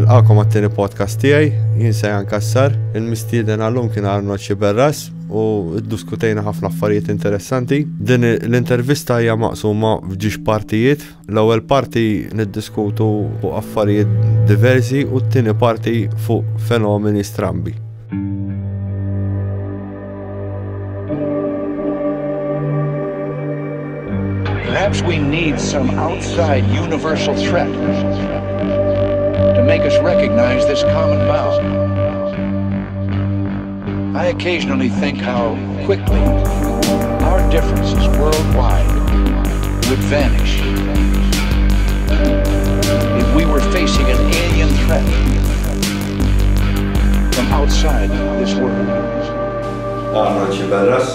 Nilqakom għat-tieni podcast tiegħi, jien Sejjan Kassar, il-mistieden għallum kien Arnold Xiberras u ddiskutejna ħafna affarijiet interessanti. Din l-intervista hija maqsuma f'ġiex partijiet. L-ewwel parti niddiskutu fuq affarijiet diversi u t-tieni parti fuq fenomeni strambi. Perhaps we need some outside universal threat to make us recognize this common bound. I occasionally think how quickly our differences worldwide would vanish if we were facing an alien threat from outside this world. Arnold Xiberras,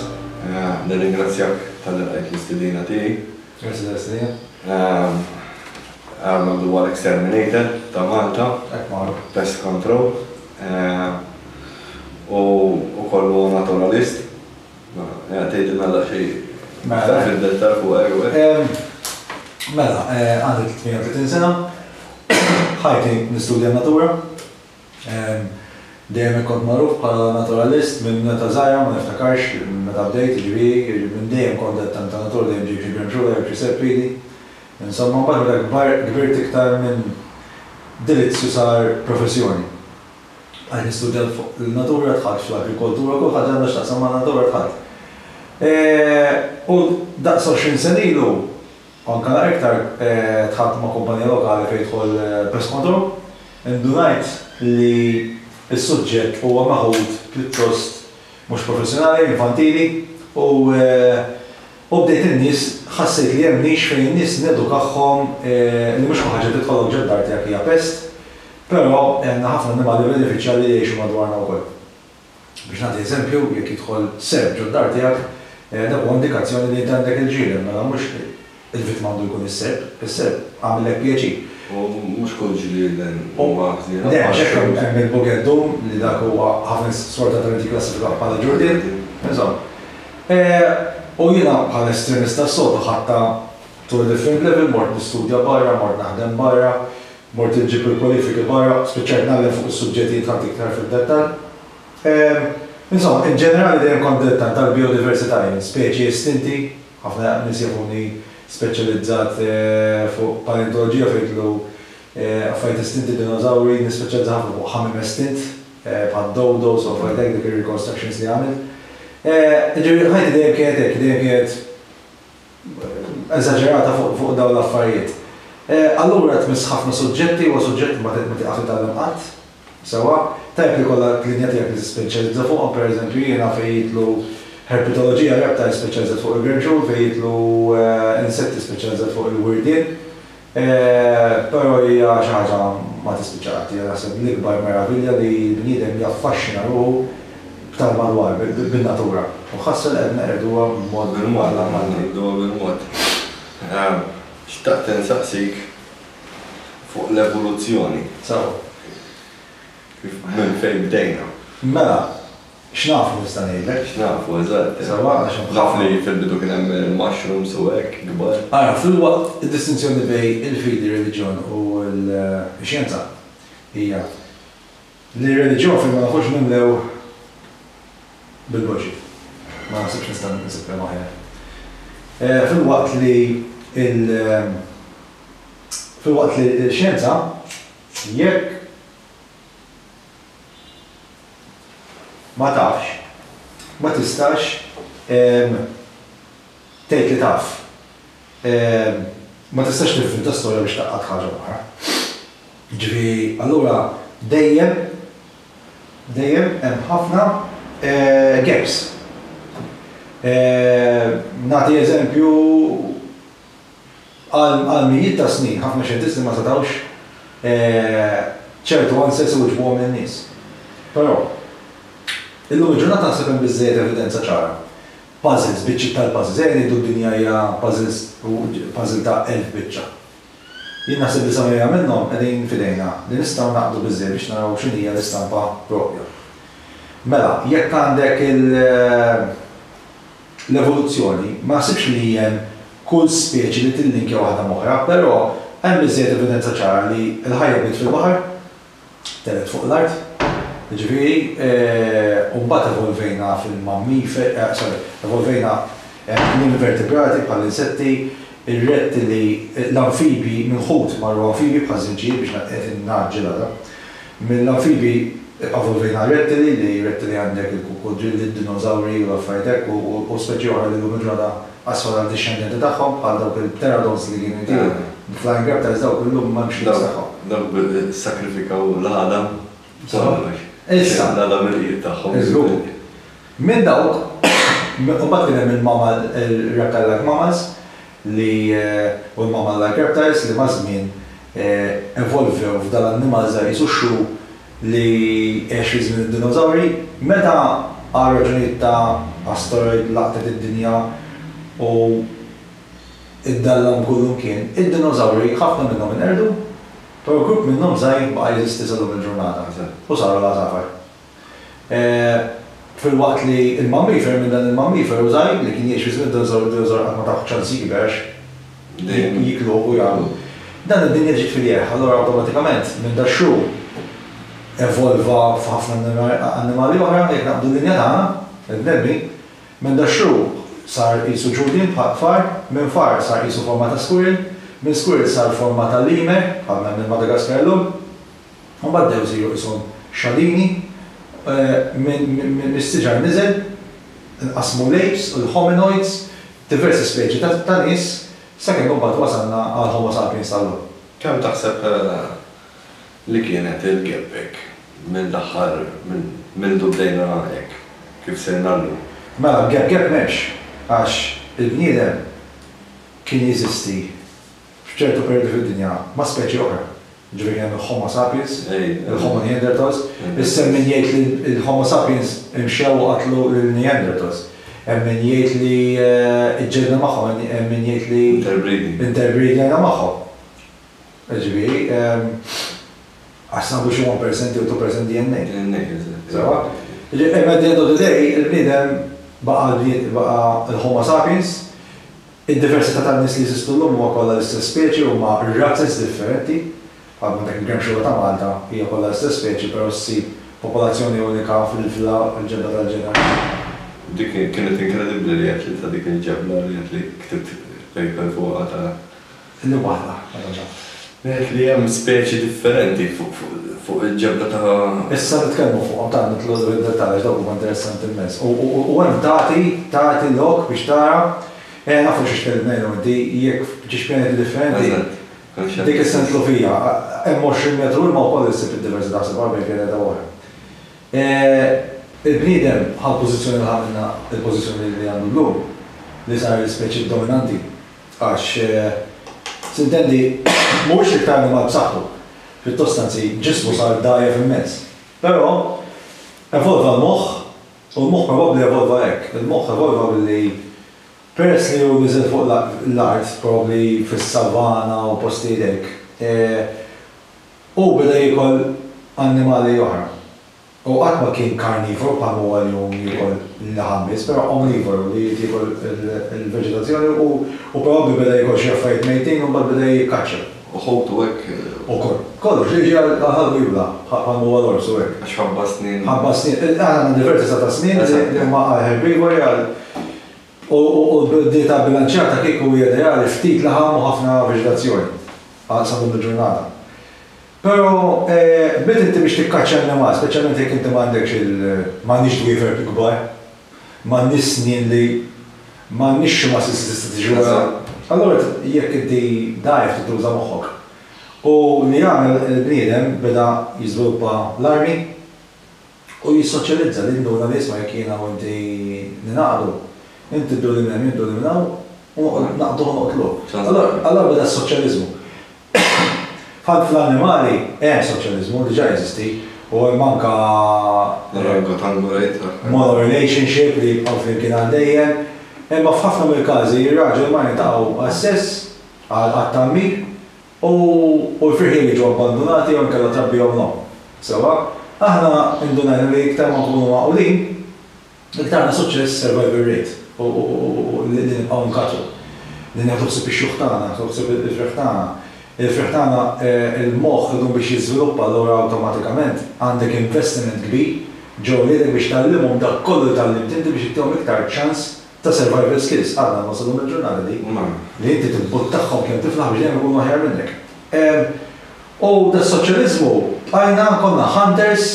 nirringrazzjak tal-għajt l-istudina tiegħi. Arnold huwa l-exterminator ta' Malta, pest control, u kollu naturalist. Tgħidilna mela xi fid-dettal fuq hekk. Mela, għandi 38 sena, ħajti nistudja natura. Dejjem kont magħruf bħala naturalist minn meta żgħira ma niftakarx meta bdejt jiġri minn dejjem kont qed ta' natura dejjem ġie xi xogħol jew xi serpili. Insomma mbagħad kbirt iktar minn dirizzju sar professjoni. Għaj nistudja fuq il-natura tħadd fl-agrikoltura kull ħaġa għandha x'taqsam man-natura tħadd. U daqs 20 sena ilu anke iktar tħadd ma' kumpanija lokali fejn jidħol pest control, indunajt li is-suġġett huwa maħud pjuttost mhux professjonali, infantili u bdejt in-nies ħassejt li hemm nix fejn in-nies nedukahom li mhux ħaġa tidħolhom ġeddar tiegħek hija pest, però għandna ħafna annimali benefiċjali li jgħixu madwarna wkoll. Biex nagħti eżempju, jekk jidħol serb ġeddar tiegħek, dak huwa indikazzjoni li inti għandek il-ġielem, mela mhux il-vittma għandu jkun is-serb għamillek pjaċir. U mhux kull ġlieden huwa ħsiera. Le, xekk hemm il-bogeddum li dak huwa ħafna sorta ta' klassifikaw bħala ġurdien. U jiena bħala estremista s-soda ħatta to a different level, mort nistudja barra, mort naħdem barra, mort inġib il-kwalifiki barra, speċjalt nagħlem fuq is-suġġetti jitħadd iktar fid-dettall. Insomma, in ġenerali dejjem kont dettal tal-biodiversità, speċi estinti, ħafna nies jafuni speċjalizzat fuq paleontoloġija fejtlu affarijiet estinti dinożawri, nispeċjalizza ħafna fuq ħamim estint, bħal dodos u bħal dik il-reconstructions li għamil. Ġifieri ħajti dejjem kienet eżaġerata fuq dawn l-affarijiet. Allura qed tmiss ħafna suġġetti u suġġetti ma tiqaf titgħallem qatt. Sewwa, tajb li kollha klinja tiegħek li tispeċjalizza fuqhom, pereżempju jiena fejn jitlu herpetoloġija rebta speċjalizzat fuq il-granġul, fejn jitlu insetti speċjalizzat fuq il-wirdien, però hija xi ħaġa ma tispiċċaqti, naħseb l-ikbar meravilja li l-bniedem jaffaxxina ruħu tal-madwar bin-natura. U ħassel qed neqreduha b'mod bil-mod. Xtaqt insaqsik fuq l-evoluzzjoni. Sew. Minn fejn bdejna. Mela, x'nafu nista' ngħidlek? X'nafu, eżatt. Sewwa Ħafna fil-bidu kien hemm il-mushrooms u hekk kbar. Fil-waqt id-distinzjoni bejn il-fidi, reliġjon u l-xjenza hija li r-reliġjon fejn ma nafux nimlew bil-boġi. Ma nasibx nista' nisibha maħjar. Fil-waqt li l-xjenza jekk ma tafx, ma tistax tgħid li taf. Ma tistax tifhim storja biex taqqad ħaġa oħra. Ġifieri, allura dejjem hemm ħafna gaps. Nagħti eżempju għal mijiet ta' snin, ħafna xjentisti ma setgħux ċertu answers u ġbuhom lin-nies. Però illum il-ġurnata naħseb hemm biżżejjed evidenza ċara. Puzzles, biċċi tal-puzzles, ngħidu d-dinja hija puzzle ta' 1000 biċċa. Jien naħseb li sa minnhom qegħdin f'idejna li nistgħu naqbdu biżżejjed biex naraw x'inhi hija l-istampa proprja. Mela, jekk għandek l-evoluzzjoni, ma naħsibx li hemm kull speċi li tillinkja waħda moħra, però hemm biżżejjed evidenza ċara li l-ħajja bdiet fil-baħar telet fuq l-art. Ġifieri, u mbagħad evolvejna fil-mammifer, evolvejna l-invertebrati bħal insetti, ir-rettili, l-amfibi minħut marru amfibi bħal żinġier biex naġġilha da. Mill-amfibi evolvejna rettili li rettili għandek il-kukodrilli, id-dinożawri u l-affarijiet u speċi oħra li l-lum il-ġurnata asfal għal-discendenti tagħhom bħal dawk il-pterodons li kienu jtiegħu. Flying reptiles dawk illum m'hemmx tagħhom. Dawk bil-sakrifikaw l-għadam. Issa. L-għadam il-qiegħed tagħhom. Minn dawk, u mbagħad kien hemm il-mammal il-reptile-like mammals li u l-mammal-like reptiles li ma' żmien evolvew f'dal-annimal żgħar jisuxxu li għex minn id-dinożawri, meta għal raġunijiet ta' asteroid laqtet id-dinja u id-dallam kullum kien, id-dinożawri ħafna minnhom inqerdu, però grupp minnhom żgħir baqa' jeżisti sal-lum il-ġurnata u saru l-għażafar. Fil-waqt li il-mammifer minn dan il-mammifer żgħir li kien jgħix minn id-dinożawri qatt ma taħu ċansi kibex jiklu u jagħmlu. Dan id-dinja ġiet fil-jieħ, allura awtomatikament minn da xhur evolva f'ħafna annimali oħra, jekk naqbdu l-linja tagħna, il-bnedmi, minn da xhur sar qisu ġudin bħal far, minn far sar qisu forma ta' squirrel, minn squirrel sar forma ta' limer, bħalna minn Madagaskar llum, u mbagħad bdew isiru qishom xalini, minn istiġar niżel, inqasmu l-apes u l-hominoids, diversi speċi ta' nies, sakemm mbagħad wasalna għal Homo sapiens tal-lum. Kemm taħseb li kienet il-gebbek minn l-aħħar minn bdejna hekk kif sirna llum? Mela, geb m'hemmx, għax il-bniedem kien jeżisti f'ċertu periodu fid-dinja ma' speċi oħra. Ġifieri hemm il-Homo sapiens, il-Homo neanderthals, issa min jgħid li il-Homo sapiens imxew u qatlu l-neanderthals. Hemm min jgħid li ġġedna magħhom, hemm min jgħid li interbreedjajna magħhom. Ġifieri, għasna biex 1% u 2% DNA. Sawa? Imma d-end of the day, il-bniedem baqa il-Homo sapiens, id-diversità tan-nies li jesistu llum huwa kollha l-istess speċi huma razzes differenti. Għadma dak il-granxula ta' Malta hija kollha l-istess speċi, però ssib popolazzjoni unika fil-ġebla tal-ġenera. Dik kienet inkredibbli li qed li ta' dik il-ġebla li qed li ktibt paper fuqha ta' Li waħda, Għet li hemm speċi differenti fuq il-ġebla ta' issa nitkellmu fuqhom ta' nitlu id-detalji dawk huma interessanti immens. U hemm tagħti lok biex tara nafu xi xtellna inti jekk ġiex pjaneti differenti. Dik is-sentlu fija, hemm 20 metru ma wkoll issib id-diversità sebgħa bejn pjaneta oħra. Il-bniedem ħal pożizzjoni li ħamilna il-pożizzjoni li għandu llum li sar l-speċi dominanti għax sintendi mhuwiex iktar animal b'saħħtu, fit-tostanzi ġismu sar dajjef immens. Però evolva l-moħħ u l-moħħ probabbli evolva hekk. Il-moħħ evolva billi peress li hu niżel fuq l-art, probabbli fis-savana u postijiet hekk, u beda jikol annimali oħra. U qatt ma kien karnivor bħal huwa l-jum jikol l-ħambis, però omnivor li jikol il-veġetazzjoni u probabbli beda jikol xi affarijiet mejtin u mbagħad beda jikkaċċa. u ħobtu hekk. Kollox, jiġi għal jibla, bħal huwa l-orsu hekk. Għax ħabba snin. Ħabba snin, għandna diversi ta' snin li huma herbivori għal u d-dieta bilanċjata kieku hija ideali ftit laħam u ħafna veġetazzjoni għal sabun il-ġurnata. Però bid inti biex tikkaċċa n-nimal, speċjalment jekk inti m'għandekx m'għandix dwiefer kbar, m'għandix snin li m'għandix ma tista' tiġi. Allora jekk inti dajf tituża moħħok. U li jagħmel il-bniedem beda jiżviluppa l-armi u jissoċjalizza li nduna l-isma jekk jiena u inti ninaqdu. Inti ddu li minn ddu li minnaw u naqdu noqtlu. Allora beda s-soċjalizmu. Fad fl-animali hemm soċjalizmu diġà jeżisti u hemm manka moral relationship li jibqgħu flimkien għaddejjem. Imma f'ħafna mill-każi ir-raġel ma jintaqgħu assess għat-tammir u l-firħien jiġu abbandonati jew inkella trabbihom nom. Sewa, aħna indunajna li iktar ma nkunu maqulin, iktar na suċċess survival rate u li nibqgħu nkatru. Li neħdu ħsieb ix-xugħ tagħna, neħdu ħsieb il-firħ tagħna. Il-friħtana il-moħħ idhom biex jiżviluppa allura awtomatikament għandek investiment kbir ġew lidek biex tallimhom dak kollu tallimt inti biex ittihom iktar ċans ta' survival skills. Għadna wasalhom il-ġurnata di. Li inti tibbuttaħħom kemm tiflaħ biex dejjem ikunu aħjar minnek. U da soċjaliżmu bqajna konna hunters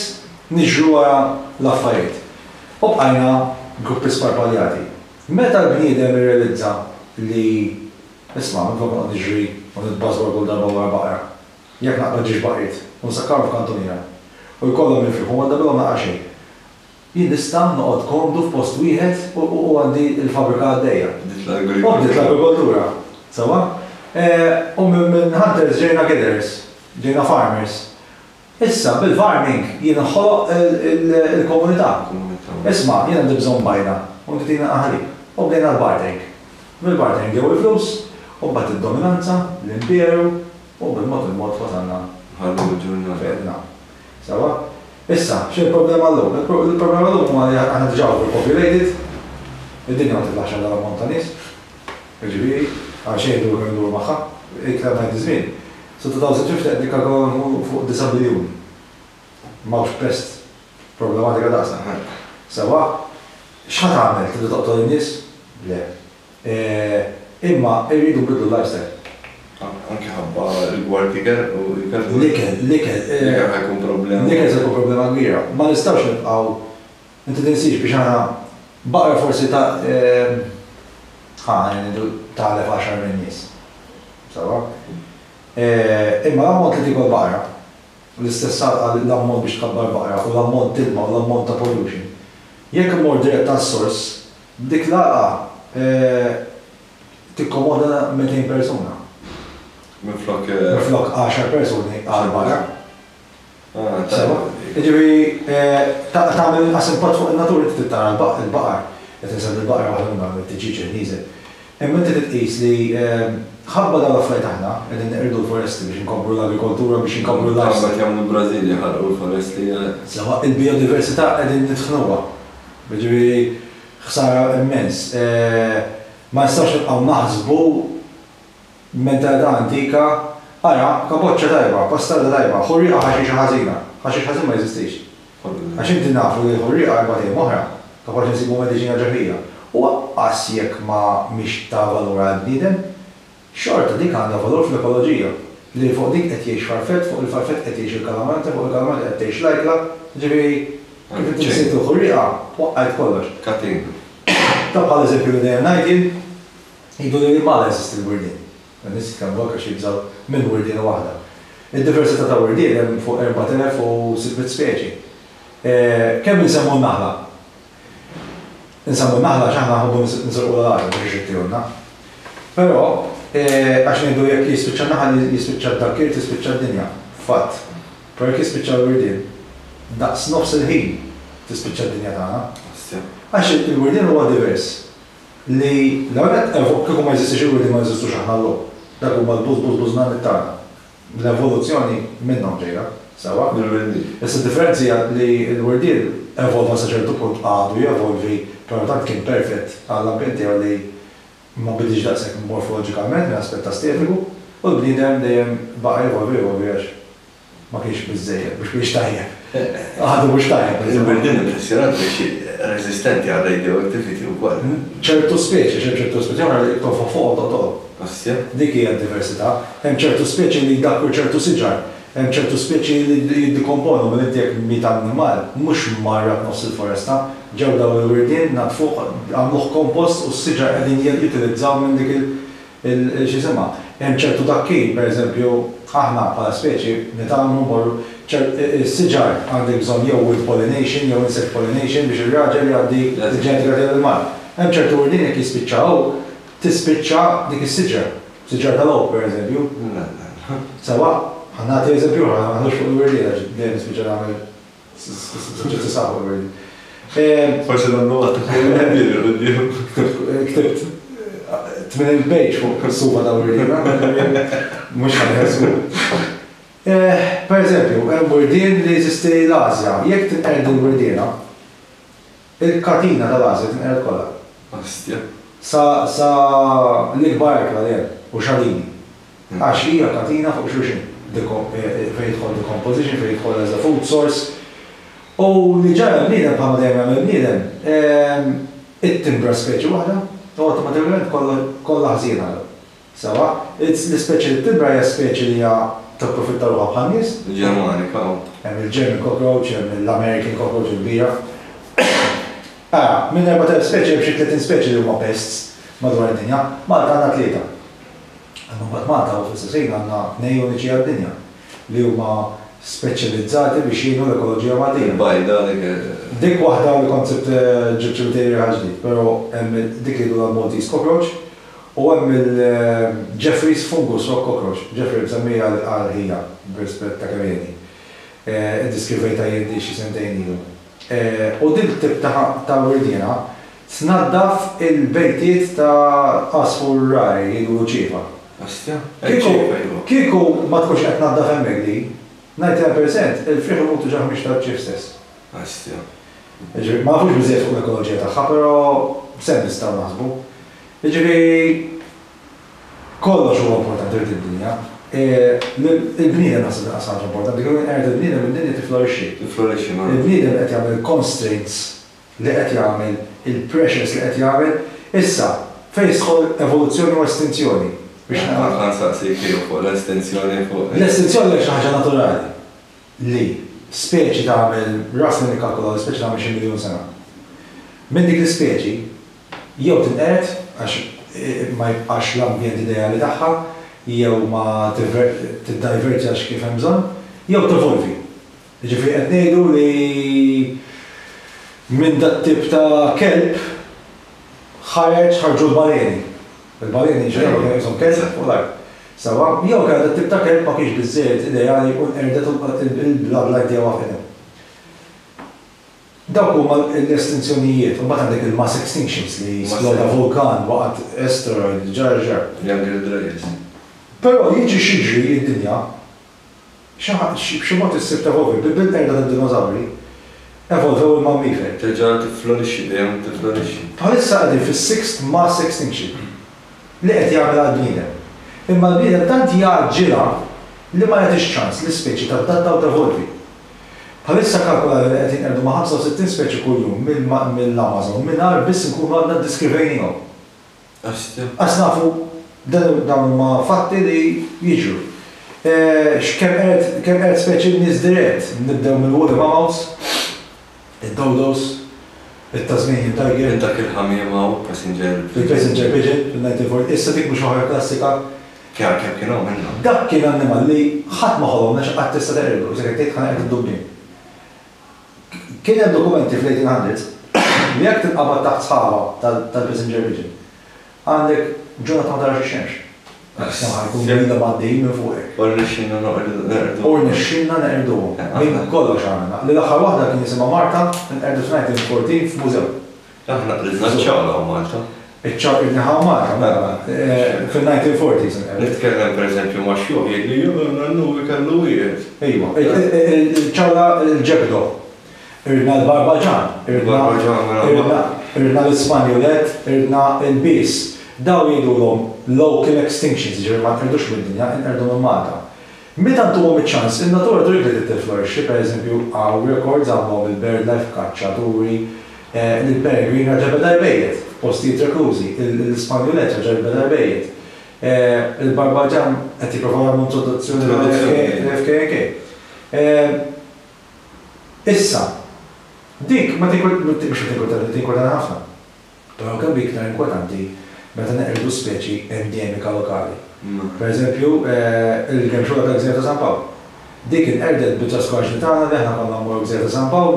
niġru wara l-affarijiet. U bqajna gruppi sparpaljati. Meta l-bniedem irrealizza li isma' minn fuq niġri u nitbażwar kull darba wara baqra. Jekk naqbad ġiex baqriet u nsakkarhom f'kantonina. U jkollhom infriħu ma dabilhom naqa' xejn. Jien nista' noqgħod komdu f'post wieħed u għandi l-fabrika għaddejja. Bdiet l-agrikoltura. Sewa? U minn hunters ġejna gatherers, ġejna farmers. Issa bil-farming jien ħoloq il-komunità. Isma' jien għandi bżonn bajna u ntitina aħli. U bdejna l-bartering. Bil-bartering jew il-flus, u mbagħad id-dominanza, l-impjeru, u bil-mod wasalna. Ħallu ġurnata. Sewa? Issa, x'il problema llum? Il-problema llum huwa li aħna diġà overpopulated, id-dinja ma titlaħx għal ammont ta' nies. Jiġifieri, għal xejn dur magħha, iktar ngħid iż-żmien. So 2050 qed nikkalkulaw fuq 9 biljun. M'hawnx pest problematika daqsa. Sewa, x'ħad tagħmel? Tibda toqtol in-nies? Le. Imma irridu nbidlu l-lifestyle. Anke ħabba il-gwartiker u l-ikel. L-ikel. Ħajkun problema. L-ikel se jkun problema kbira. Ma nistgħux nibqgħu inti tinsix biex aħna baqra forsi ta' talef 10 minn nies. Sawa? Imma l-ammont li tikol baqra, l-istess l-ammont biex tkabbar baqra u l-ammont tilma u l-ammont ta' pollution. Jekk immur dirett tas-sors, dik laqa tikkomoda 200 persuna. Minflok 10 persuni għal baqra. Ġivi, tagħmel asimpat fuq in-natura inti tittara l-baqar, qed insab il-baqra waħda t-tiġiġ il-nieżel. Imma inti titqis li ħabba dawn l-affarijiet aħna qegħdin neqirdu l-foresti biex inkomplu l-agrikoltura biex inkomplu l-lifestyle. Ħabba jagħmlu l-Brażilja ħarqu l-foresti. Sewa il-biodiversità qegħdin nitħnuha. Ġivi, ħsara immens. Ma nistax nibqgħu naħsbu mentalità antika, ara, kaboċċa tajba, pastarda tajba, ħurriqa ħaxixa ħażina, ħaxixa ħażin ma jeżistix. Għax inti nafu li ħurriqa arba dejjem oħra, kapaċi nsibu mediċina ġarrija. U għas jekk ma mhix ta' valur għal-bniedem, xorta dik għandha valur fl-ekoloġija. Li fuq dik qed jgħix farfett, fuq il-farfett qed jgħix il-kalamanta, fuq il-kalamanta qed tgħix l-ajkla, ġifieri kif inti nsejtu ħurriqa, waqqajt kollox. Katin. Ta' bħal eżempju li dejjem ngħidin, jgħidu li ma jeżisti l-wirdien. Nis kan blokka xibżaw minn wirdina waħda. Il-diversità ta' wirdin hemm fuq 4600 speċi. Kemm insemmu n-naħla? Insemmu n-naħla x'aħna ħobbu nsorqu l-għarra biex jittihunna. Però għax ngħidu jekk jispiċċa n-naħal jispiċċa d-dakkir tispiċċa d-dinja. Fatt. Però jekk jispiċċa l-wirdin, daqs nofs il-ħin tispiċċa d-dinja tagħna. Għax il-wirdin huwa divers. Li l-għanet kieku ma jżistix il-wirdin ma jżistux aħna l-lum. Dak huma l-buzz nan it-tagħna. L-evoluzzjoni minnhom ġejja, sewa? Issa differenzi li l-wirdien evolva sa ċertu punt għadu jevolvi, però tant kien perfett għall-ambjenti li ma bidix daqshekk morfoloġikalment minn aspett estetiku, u l-bniedem dejjem baqa' jevolvi għax ma kienx biżżejjed biex tajjeb. Għadu mhux tajjeb. Il-wirdien impressjonant biex resistenti għal radioactivity wkoll. ċertu speċi, għana li tofa fuq totol. Dik hija d-diversità. Hemm ċertu speċi li jdakku ċertu siġar. Hemm ċertu speċi li jiddikomponu minn inti jekk mit animal, mhux marra f'nofs il-foresta, ġew daw il-wirdien nagħtfuh għamluh kompost u s-siġar qegħdin jutilizzaw minn dik il-xisema. Hemm ċertu dakkin, pereżempju, aħna bħala speċi nitgħamlu morru is-siġar għandek bżonn jew with pollination jew insect pollination biex ir-raġel jgħaddi l-ġenetika tal-animal. Hemm ċertu wirdien jekk jispiċċaw, tispiċċa dik is-siġar. Siġar tal-oq, pereżempju. Sewa, ħannagħti eżempju, ħanħux fuq il-wirdien għax dejjem nispiċċa nagħmel tisaħħu il-wirdien. Forsi l-għannu Ktibt tmin il-bejġ fuq il-sufa tal-wirdien, mhux ħanħessu. Per eżempju, hemm wirdien li jeżisti l-Asja, jekk tinqerd il-wirdiena, il-katina tal-Asja tinqerd kollha. Sa l-ikbar ekla u xalini. Għax hija katina fuq xulxin. Fejn jidħol decomposition, fejn jidħol as a food source. U li ġara bniedem bħalma dejjem jagħmel bniedem, it-timbra speċi waħda, u automatikament kollha ħsiena. Sawa, l-ispeċi li timbra hija speċi li hija tapprofitta ruħha bħal nies. Il-Ġermanika. Hemm il-German cockroach, hemm l-American cockroach il-bira. Minn 4,000 speċi hemm xi 30 speċi li huma pests madwar id-dinja, Malta għandha 3. Mbagħad Malta u fl-istess għandna 2 uniċi għad-dinja li huma speċjalizzati biex jgħinu l-ekoloġija Maltija. Bajda Dik waħda li koncept ġibċibteri ħaġdid, però hemm dik li l Maltese cockroach u hemm il-Jeffries fungus rock cockroach. Jeffrey b'semmija għal-ħija b'rispett ta' kemeni. Id-diskrivejta jgħiddi xi sentejn ilu. U dik tip ta' wordina tnaddaf il-bejtiet ta' asfur rari jgħidu ċiefa. Kieku ma tkunx qed tnaddaf hemmhekk li 90% il-friħu mutu ġaħ miex tal-ċif stess. Astja. Ma nafux biżejjed fuq l-ekoloġija tagħha, però sem nistgħu naħsbu. Jiġifieri kollox huwa importanti fid-dinja. Il-bniedem naħseb qasam importanti, kemm qed il-bniedem id-dinja tiflorixxi. Tiflorixxi ma. Il-bniedem qed jagħmel constraints li qed jagħmel, il-pressures li qed jagħmel, issa fejn jidħol evoluzzjoni u estinzjoni. Għan saqsi kiju fuq l-estensjoni fuq. L-estensjoni hija xi ħaġa naturali li speċi tagħmel ras li nikkalkulaw l-speċi tagħmel xi miljun sena. Minn dik l-ispeċi jew tinqered għax l-ambjent ideali tagħha, jew ma tiddiverti għax kif hemm bżonn, jew tevolvi. Jiġifieri qed ngħidu li minn dat tip ta' kelb ħarġu l-baleni. Il-baleni ġeru kien jisom kelb u lajk. Sawa, jew kien dat tip ta' kelb ma kienx biżżejjed ideali u nqerdet il-blabla jdejja waħedhom. Dawk huma l-estinzjonijiet, u mbagħad għandek il-mass extinctions li sploda vulkan waqgħet asteroid ġarġar. Younger Dryas. Però jiġi xiġri id-dinja, xi mod issib tevolvi, bil-qerda tad-dinożawri, evolvew il-mammiferi. Terġa' tiflorixxi dejjem tiflorixxi. Bħalissa qegħdin fis-sixth mass extinction li qed jagħmel għall-bniedem. Imma l-bniedem tant jaġġilha li ma jagħtix ċans li speċi tadatta u tevolvi. Bħalissa kalkula li qed jinqerdu ma' 65 speċi kuljum mill-Amazon mingħajr biss nkunu għadna ddiskrivejnihom. Għas nafu dawn huma fatti li jiġru. Kemm qed speċi nies dirett, nibdew mill-woolly mammoths, id-dodos, it-Tasmanian tiger. Dak il-ħamiem hawn passenger. Il-passenger pigeon fil-1940, issa dik mhux oħra klassika. Kemm kienu minnha. Dak kien annimal li ħadd ma ħolhom għax qatt tista' teqrbu, se tgħid ħaneqgħod id-dubbin. Kien hemm dokumenti fl-1800s li jekk tinqabad taħt sħaba tal-passenger pigeon. Għandek ġurnata ma tarax ix-xemx. Ħajkun jgħidha maddejjin minn fuqek. U rnexxinna neqrdu. U rnexxinna neqrduhom. Minn kollox għamilna. L-aħħar waħda kien jisimha Marta, nqerdu f'1914 f'mużew. Aħna qridna ċawla Malta. Iċ-ċawla irniħa Malta, fil-1940s. Nitkellem pereżempju ma' xjuħ jgħidli nannu kellu wieħed. Ejwa, il-ċawla l-ġebdo. Irna l-Barbaġan. Irna l-Ispanjolet, irna l-Bis. Daw jgħidulhom local extinctions, ġiri ma nqerdux mid-dinja, nqerdu minn Malta. Meta ntuhom iċ-ċans, in-natura trid li tiflorixxi, pereżempju hawn records għandhom il-birdlife, kaċċaturi, il-peregrina ġebeda jbejjed, postijiet reklużi, l-Ispanjolet ġebeda jbejjed. Il-Barbaġan qed jipprova jagħmlu introduzzjoni l-FKK. Issa, dik ma tinkwetana ħafna. Però kemm iktar inkwetanti meta neqrdu speċi endemika lokali. Per eżempju, il-Gemxura tal-Gżejjer ta' San Pawl. Dik inqerdet bit-traskorġni tagħna li aħna konna mmorru Gżejjer ta' San Pawl,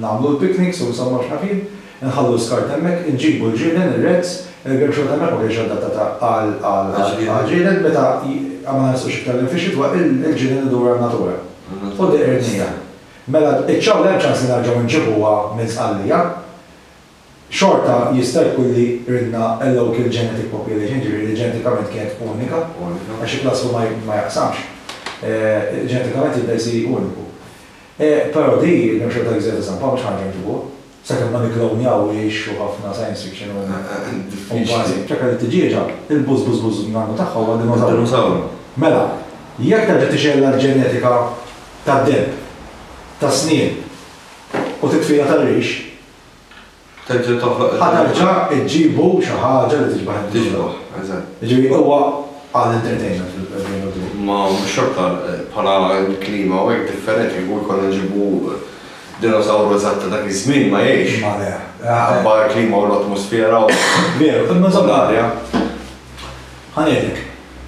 nagħmlu l-picnics u nsammu x'nafin, nħallu skart hemmhekk, inġibu l-ġielen, il-reds, il-Gemxura tal-mek ma kienx adattata għal-ġielen meta għamna nisu xiktar l-infixit wa il-ġielen idur għal-natura. U di ernija. Mela, iċċaw l-hemm ċans li narġgħu nġibuha minn sqallija, xorta jista' jkun li ridna local genetic population, ġifieri li ġenetikament kienet unika, għax il-klassu ma jaqsamx. Ġenetikament jibda jsir uniku. Però di l-Gemxura tal-Gżejjer ta' San Pawl mhux ħaġa nġibuh, sakemm ma nikklonjaw jgħixu ħafna science fiction u bażi. Ċekka li tiġieġa, il-buż nagħmlu tagħha huwa dinożawru. Mela, jekk terġa' tixella l-ġenetika tad-deb, tas-snien u titfila tar-rix, Terġa' toħloq. ħatarġa' iġġibu xi ħaġa li tiġbaħ Tiġbaħ, eżatt. Ġifieri huwa għall-entertainment fil-produttur. Ma mhux xorta bħala l-klima u hekk differenti jkun konna nġibu dinosawru eżatt dak iż-żmien ma jgħix. Ma le. Abbar klima u l-atmosfera u Veru, imma l-arja. ħanedek.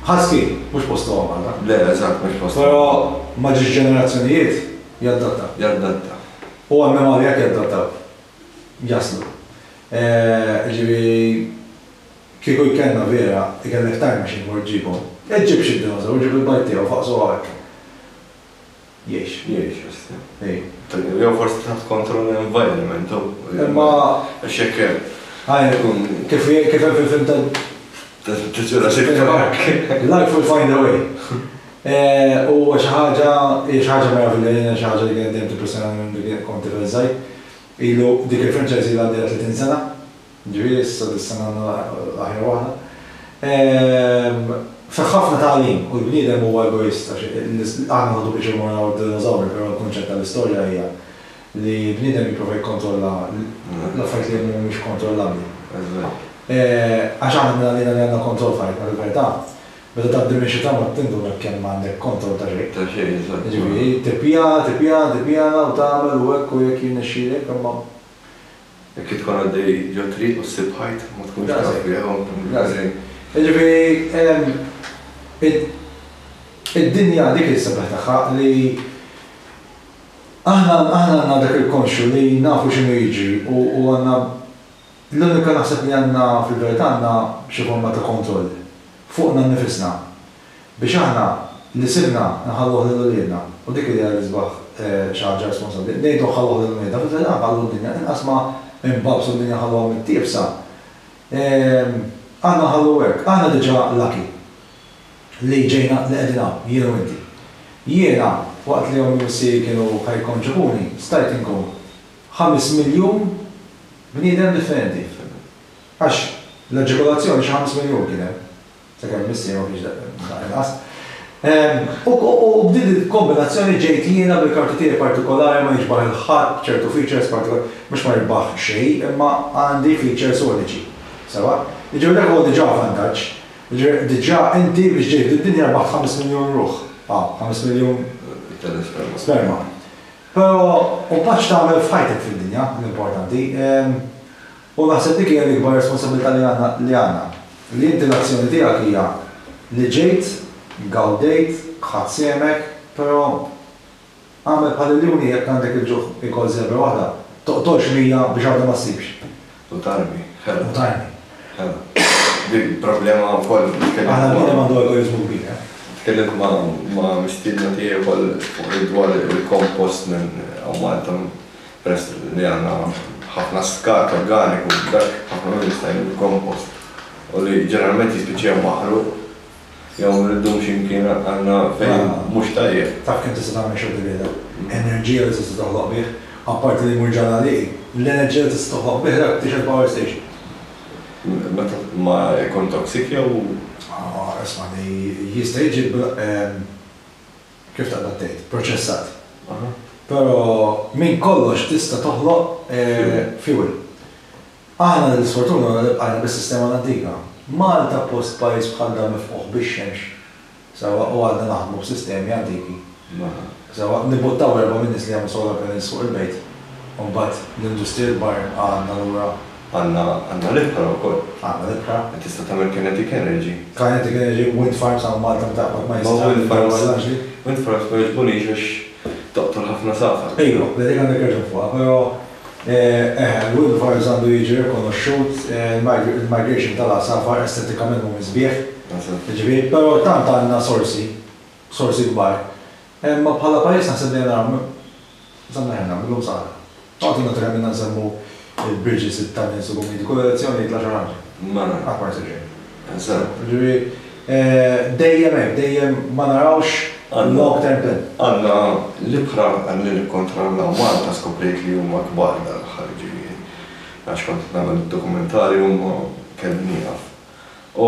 Ħaski, mhux postu għamma. Le, eżatt, mhux post. Però ma ġiex ġenerazzjonijiet jaddatta. Jaddatta. U għal-memorja jekk jaddattaw. Jaslu. Ġifieri kieku jkenna vera, ikellek time machine mor ġibhom. Ġib xi dinosaur, ġib il-bajt tiegħu faqsu għak. Jiex. Jgħix, jessi. Ej. Jew forsi taħt kontroll l-environment. Imma X'hekk kif hemm fil-film ta' tiġura Life will find a way. U xi ħaġa meraviglina, xi ħaġa li kienet dejjem tippressjonani minn dik konti fil-żajt. Ilu dik il-franchise li għandha 30 sena, ġifieri issa dis-sena l-aħjar waħda. F'ħafna tagħlim u l-bniedem huwa egoista, aħna nagħdu biex imorru d-dinożawri, però l-kunċett tal-istorja hija li l-bniedem jipprova jikkontrolla l-affarijiet li mhumiex kontrollabbli. Għax aħna li għandna kontroll fajt mal-verità, meta tgħaddi minn xi tagħmel tindu kemm għandek kontroll ta' xejn. Ta' xejn, eżatt. Ġifieri tippjana u tagħmel u hekk u jekk jirnexxielek imma Jekk tkun għaddej ġo triq u ssib ħajt, ma tkunx taf biha. Ġifieri id-dinja dik is-sabaħ tagħha li aħna għandna dak il-konxu li nafu x'inhu jiġri u għandna l-unika naħseb li għandna fil-verità għandna xi forma ta' kontroll fuqna nnifisna biex aħna li sirna nħalluh lil uliedna u dik li għal-isbaħ xi ħaġa responsabbli. Ngħidu nħalluh lil uliedna, fil-verità nħallu d-dinja inqas ma imbabsu d-dinja ħalluha mit-tiebsa. Għandna ħallu hekk, aħna diġà lucky li ġejna li qegħdin hawn, jiena u inti. Jiena waqt li hom missi kienu ħajkonġibuni, stajt inkun 5 miljun bniedem differenti. Għax l-ġekolazzjoni xi 5 miljun kien hemm. Sakemm missi ma kienx inqas. U b'din il-kombinazzjoni ġejt jiena bil-karti tiegħi partikolari ma jiġbaħ il-ħadd ċertu features partikolari, mhux ma jirbaħ xejn, imma għandi features uniċi. Sewa? Jiġifieri dak huwa diġà vantaġġ. Diġà inti biex ġejt id-dinja rbaħt 5 miljun ruħ. 5 miljun sperma. Però u paċ tagħmel f'ħajtek fid-dinja, l-importanti. U naħseb dik hija l-ikbar responsabilità li għandna. Li inti l-azzjoni tiegħek hija li ġejt, gawdejt, ħadd semek, però għamel bħal-iljuni jekk għandek il-ġuħ ikol zebra waħda, toqtolx mija biex għadha ma ssibx. U tarmi. U tarmi. Dik problema wkoll. Aħna bniedem għandu egoizmu kbir. Tkellimt ma' mistiedna tiegħi wkoll fuq dwar il-kompost minn Malta peress li għandna ħafna skat organiku dak ħafna minn jista' il-kompost. U li ġeneralment jispiċċew maħru jew nriddhom x'imkien għandna fejn mhux tajjeb. Taf kemm tista' tagħmel xogħol bieda. Enerġija li tista' toħloq bih, apparti li mhux ġurnali, l-enerġija li tista' toħloq bih dak tixed power station. Ma jkun toksik jew? Isma' li jista' jiġi kif taqdar tgħid, proċessat. Però minn kollox tista' toħloq fuel. Aħna l-sfortuna għandna bis-sistema antika. Malta post pajjiż bħal dan mifquħ bix-xemx. Sewa u għadna naħdmu b'sistemi antiki. Sewa nibuttaw 4 min nies li jagħmlu solar panels fuq il-bejt. U mbagħad l-industrial bar għandna lura. Għandna l-ibħra wkoll. Għandna l-ibħra. Tista' tagħmel kinetic energy. Kinetic energy, wind farms għal Malta mtaqbad ma jistax. Wind farms ma jiġbunix biex toqtol ħafna safar. Ejju, li dik għandek raġun fuqha, però il-wind farms għandu jiġi rikonoxxut, il-migration tal-safar estetikament mhumiex sbieħ. Ġifieri, però tant għandna sorsi kbar. Ma bħala pajjiż naħseb li nagħmlu sara. Għati naturalment nsemmu il-bridges it-tunnels u għumidi, kull elezzjoni jitla ġarħanġa. Akbar seġen. Dejjem ma narawx long term plan. Għanna l-ibħra għanni l-kontrolla Malta skoprejt li huma kbar dal-ħar ġifieri. Għax kont nagħmel dokumentarju huma kellni naf. U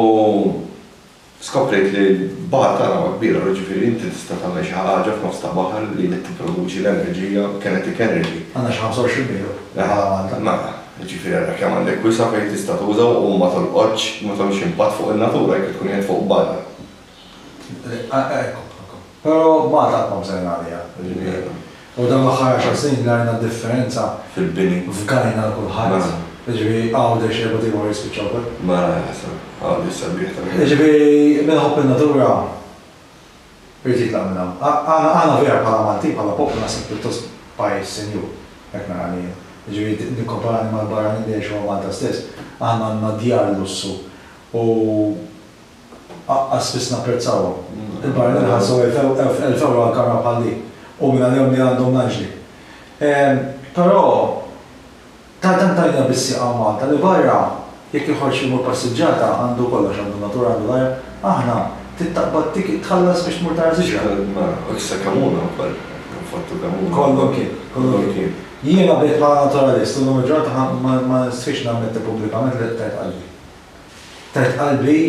Skopriet li l-baħar tagħna huwa kbira, ġifieri inti tista' tagħmel xi ħaġa f'nofs ta' baħar li tipproduċi l-enerġija, kinetic energy. Għandna xi 25 milu. Malta. Ġifieri għandek kemm għandek wisa fejn tista' tuża u ma tolqodx, ma tagħmilx impatt fuq in-natura jekk tkun qiegħed fuq barra. Però Malta qatt ma bżejna għalija. U dan l-aħħar 10 snin rajna differenza Fil-bini. f'gajna kulħadd. Ġifieri għawdex jebgħu ieħor jispiċċaw. Mara jasal, għawdi sabiħ ta' Ġifieri minħobb in-natura irid jitlaq minnha. Għandna vera bħala Maltin bħala poplu naħseb pjuttost pajjiż senjur hekk narani. Ġifieri nikkomparani mal-barranin li jgħixu Malta stess, aħna għandna djar lussu u spiss napprezzawhom. Il-barranin ħassu 1000 euro għall-kamra bħal dik u minn għalihom li għandhom naġli. Però tajna bissi Malta li barra jekk iħorġ imur passiġġata għandu kollox għandu natura għandu dajja, aħna tittaqbad ticket tħallas biex tmur tara siġra. U issa kamuna wkoll, fattu kamuna. Kollhom kien. Jiena bdejt bħala naturalist, u l-ġurnata ma nistgħix nagħmel pubblikament li tajt qalbi. Tajt qalbi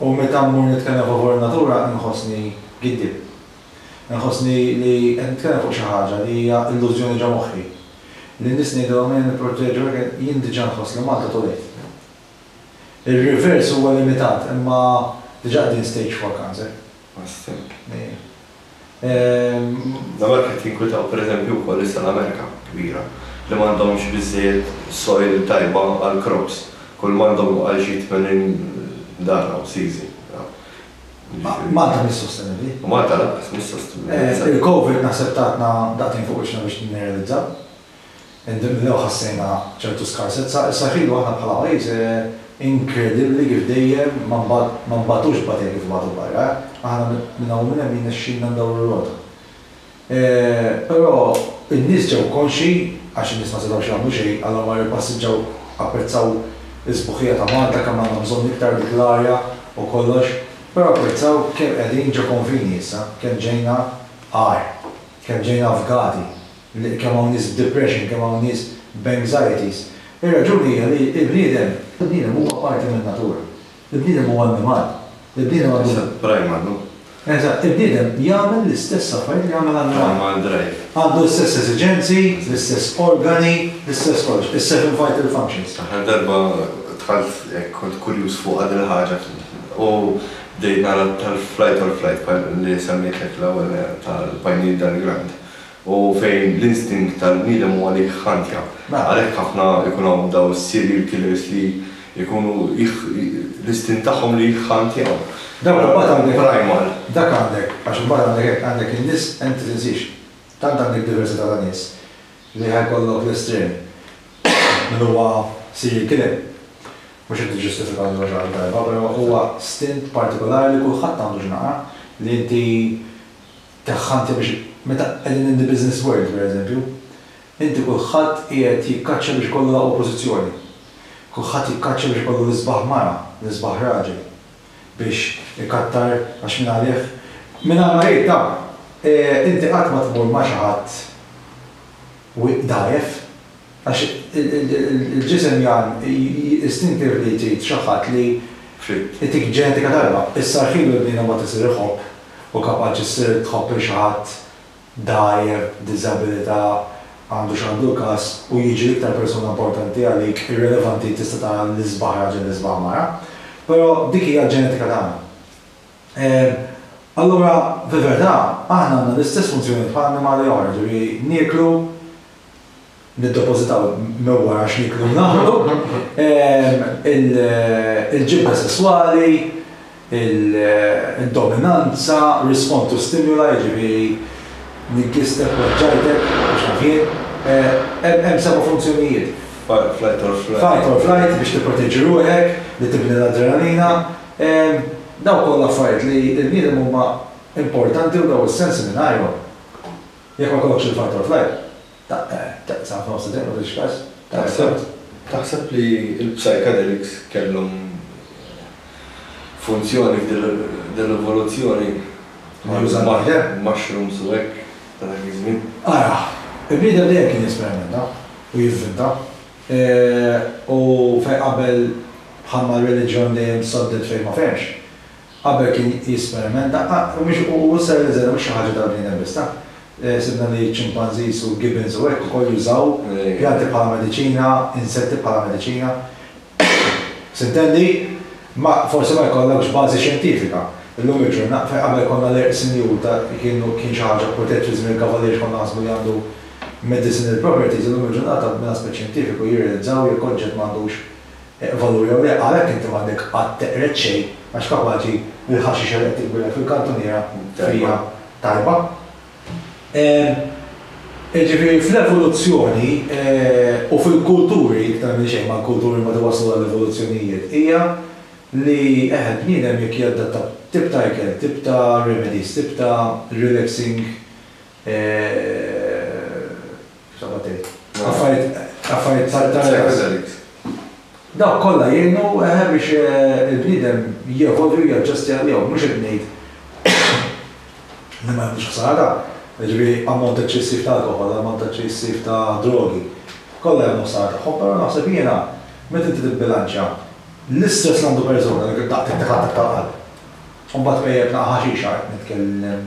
u meta mmur nitkellem favur natura inħossni giddib. Inħossni li qed nitkellem fuq xi ħaġa li hija illużjoni ġa moħħi. L-nies ngħidulhom jien nipproteġu jien diġà nħoss li Malta tolejt. Il-reverse huwa limitat, imma diġà din stage 4 cancer. L-Amerika tinkwitaw pereżempju wkoll issa l-Amerika kbira li m'għandhomx biżżejjed soil tajba għal crops, kull m'għandhom għal xi 80 darra u siżi. Malta mis-sostenibbli. U Malta laqas mis-sostenibbli. Il-Covid naħseb tatna daqtin fuq wiċċna biex nirrealizzaw. Indimlew ħassejna ċertu skarsezza, issa ħilu aħna bħala pajjiż inkredibbli kif dejjem ma nbatux batej kif batu barra, aħna minn hawn minn hemm jinexxilna ndawru r-rota. Però in-nies ġew konxi għax in-nies ma setgħux jagħmlu xejn, allura ma jippassiġġaw apprezzaw is-sbuħija ta' Malta kemm għandna bżonn iktar dik l-arja u kollox, però apprezzaw kemm qegħdin ġew konfini issa, kemm ġejna għar, kemm ġejna avgati. Kemm hawn nies b'depression, kemm hawn nies b'anxieties. Ir-raġuni hija li l-bniedem huwa parti min-natura. Il-bniedem huwa annimal. Il-bniedem huwa Prima, no? Eżatt, il-bniedem jagħmel l-istess affarijiet li jagħmel annimal. Għandu l-istess esiġenzi, l-istess organi, l-istess kollox, is-7 vital functions. Aħna darba tħalt kont kurjuż fuq għad il-ħaġa u dejt nara tal-flight li semmejtlek l-ewwel tal-Pioneer Dan Grant. U fejn l-instinkt tal-bniedem huwa li jħantja. Għalhekk ħafna jkunu daw serial killers li jkunu l-instinkt tagħhom li jħantjaw. Dak primal. Dak għandek, għax imbagħad għandek in-nies inti tinsix. Tant għandek diversità ta' nies li ħajkollok l-estrem min huwa serial killer. Mhux qed tiġġustifika l-raġel tajba, però huwa stint partikolari li kulħadd għandu ġnaqa li inti teħħantja biex meta qegħdin in the business world, per eżempju, inti kulħadd qiegħed jikkaċċa biex kollu la oppożizzjoni. Kulħadd jikkaċċa biex kollu l-isbaħ mara, l-isbaħ raġel, biex ikattar għax minn għalih. Minn għal ta' inti qatt ma tmur ma' xi ħadd dajef, għax il-ġisem jgħan instinctively trid xi ħadd li itik ġenetika tajba. Issa ħilu l-bniedem ma tisir iħobb u kapaċi ssir tħobb xi ħadd dajjeb, disabilità, għandu x'għandu każ u jiġi iktar persuna importanti għalik irrelevanti tista' tara l-isbaħ raġel l-isbaħ mara, però dik hija ġenetika tagħna. Allura, fil-verità, aħna għandna l-istess funzjoni bħal annimali oħra, ġifieri nieklu, niddepożitaw mewwara x'niklu nagħmlu, il-ġibda sesswali, il-dominanza, respond to stimuli, ġifieri nikkistek waġġajtek, biex nafjien, hemm seba' funzjonijiet. Fight or flight. Fight or flight biex tipproteġi ruħek, li tibni l-adrenalina. Daw kollha affarijiet li l-bniedem huma importanti u daw is-sensi minn ajru. Jekk ma kollokx il-fight or flight, sa' f'nofs id-dejn ma tixkas. Taħseb li l-psychedelics kellhom funzjoni f'dil-evoluzzjoni mushrooms u hekk tal-għizmin? Il-bniedem dejjem kien jesperimenta u jivvinta. U fejn qabel bħalma r-reliġjon dejjem soddet fejn ma fehmx. qabel kien jisperimenta, u s-serializzazzjoni mhux xi ħaġa tal-bniedem biss, sibna li ċimpanżis u gibbons u hekk ukoll jużaw pjanti bħala mediċina, insetti bħala mediċina. Sintendi, ma forsi ma jkollokx bażi xjentifika. Illum il-ġurnata fejn qabel konna l-erqsinju kien xi ħaġa protettizm il-kavallier konna naħsbu li għandu medicinal properties, illum il-ġurnata minn aspett xjentifiku jirrealizzaw il-konċett m'għandux valur jew le, għalhekk inti m'għandek qatt teqret xejn għax kapaċi il-ħaxix qed tiqbilek fil-kantuniera fija tajba. Ġifieri fl-evoluzzjoni u fil-kulturi iktar minn xejn mal-kulturi ma tiwaslu għall-evoluzzjonijiet hija li bniedem jekk jadatta tip ta' ikel, tip ta' remedies, tip ta' relaxing affarijiet ta' daw kollha jgħinu biex il-bniedem jevolvi jaġġasti għalihom, mhux qed ngħid li ma jagħmlux ħsara, ġifieri ammont eċċessiv ta' alkoħol, ammont eċċessiv ta' drogi. Kollha jagħmlu ħsara tagħhom, però naħseb jiena meta inti tibbilanċja l-istress għandu persuna li daqt it-tiħat tal-qalb. Mbagħad mejjeb naqa' ħaxixa qed nitkellem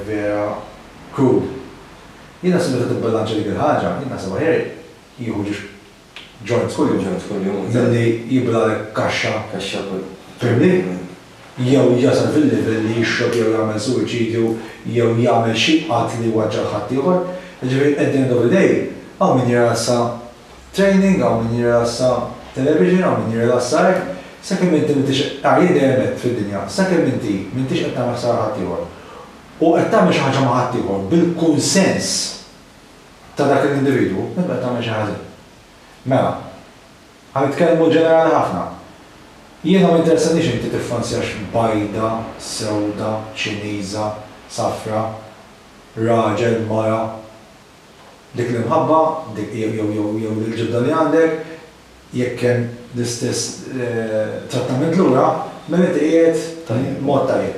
vera crude. Jiena se meta tibbilanċja dik il-ħaġa, jiena se ħer jieħu joints kuljum. Milli jiblalek kaxxa fimli. Jew jasal fil-livell li jixrob jew jagħmel suwiċidju jew jagħmel xi qatt li waġġa' ħadd ieħor. Ġifieri at the end of the day, hawn min jirassa training, hawn min jirassa television, hawn min jirassa hekk, sakemm inti m'intix dejjem fid-dinja, sakemm inti m'intix qed tagħmel ħsara ħadd ieħor. U qed tagħmel xi ħaġa ma' ħadd ieħor bil-kunsens ta' dak l-individwu, qed tagħmel xi ħaġa. Mela, ħanitkellmu ġenerali ħafna. Jiena ma interessanix inti tiffansjax bajda, sewda, ċiniża, safra, raġel, mara. Dik l-imħabba, jew l-ġibda li għandek, jekk hemm l-istess trattament lura, minn inti qiegħed mod tajjeb.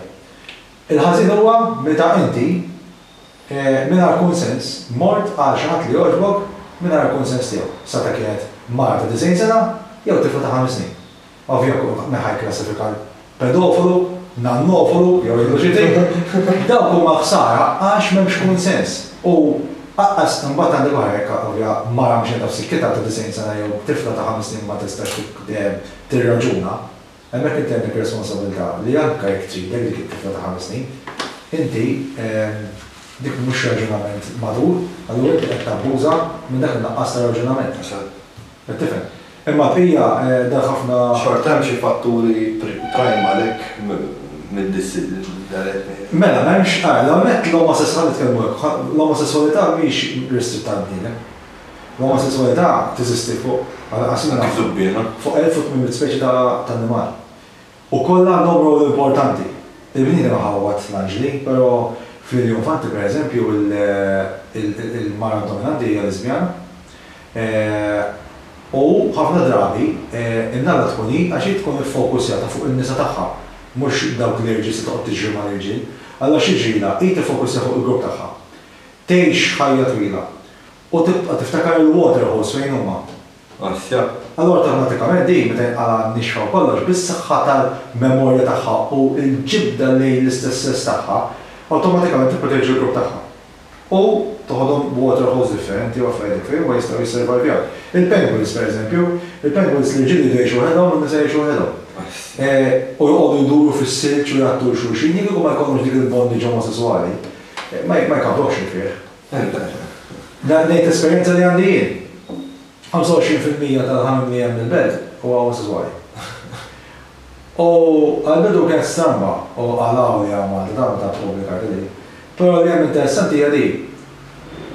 Il-ħażin huwa meta inti mingħajr kunsens mort għal xi ħadd li jogħġbok mingħajr kunsens tiegħu. Sata kienet mara ta' 90 sena jew tifla ta' 5 snin. Ovvjament meħaj klassifikal pedofilu, nannofilu, jew il-loġitik, dawk huma ħsara għax m'hemmx kunsens. U aqqas imbagħad għandek oħra ovvja mara mhux qed sikkita ta' 90 sena jew tifla ta' 5 snin ma tistax tirraġuna, hemmhekk inti għandek responsabilità li anke jekk tridek dik it-tifla ta' 5 snin, inti dik mhux raġunament madur, allura inti qed tabbuża minn dak innaqqas ta' raġunament. Qed tifhem? Imma fija dak ħafna xorta hemm xi fatturi prime għalhekk mid-dissidenti. Mela m'hemmx l-omosessualità nitkellmu hekk, l-omosessualità mhix restritta bniedem. L-omosessualità teżisti fuq fuq 1800 speċi ta' annimali. U kollha għandhom rol importanti. Il-bniedem ħawwat l-anġli, però fil-infanti pereżempju il-mara dominanti hija lesbjana. U ħafna drabi, innalla tkuni għax tkun iffokusjata fuq il-nisa tagħha, mhux dawk l-irġiel se toqgħod tiġri mal-irġiel, allura xi ġrila hi tiffokusja fuq il-grupp tagħha. Tgħix ħajja twila u tibqa' tiftakar il-waterholes fejn huma. Allura awtomatikament din meta jinqala nixfa kollox bis-saħħa tal-memorja tagħha u l-ġibda lejn l-istess sess tagħha, awtomatikament tipproteġġi l-grupp tagħha. U toħodhom waterholes differenti u affarijiet differenti ma jistgħu jisservajvjaw. Il-penguins pereżempju, il-penguins li ġieli jgħixu ħedhom u n-nisa jgħixu ħedhom. U joqogħdu jduru fis-silġ u jgħattu xulxin, jieku ma jkollhomx dik il-bondage omosessuali, ma jkabbokx il-fih. Dan ngħid esperjenza li għandi jien. 25% tal-ħamim li hemm il-belt huwa omosessuali. U għal-bidu kien stramba u għalaw li għamal ta' pubblika li. Però li hemm interessanti hija di.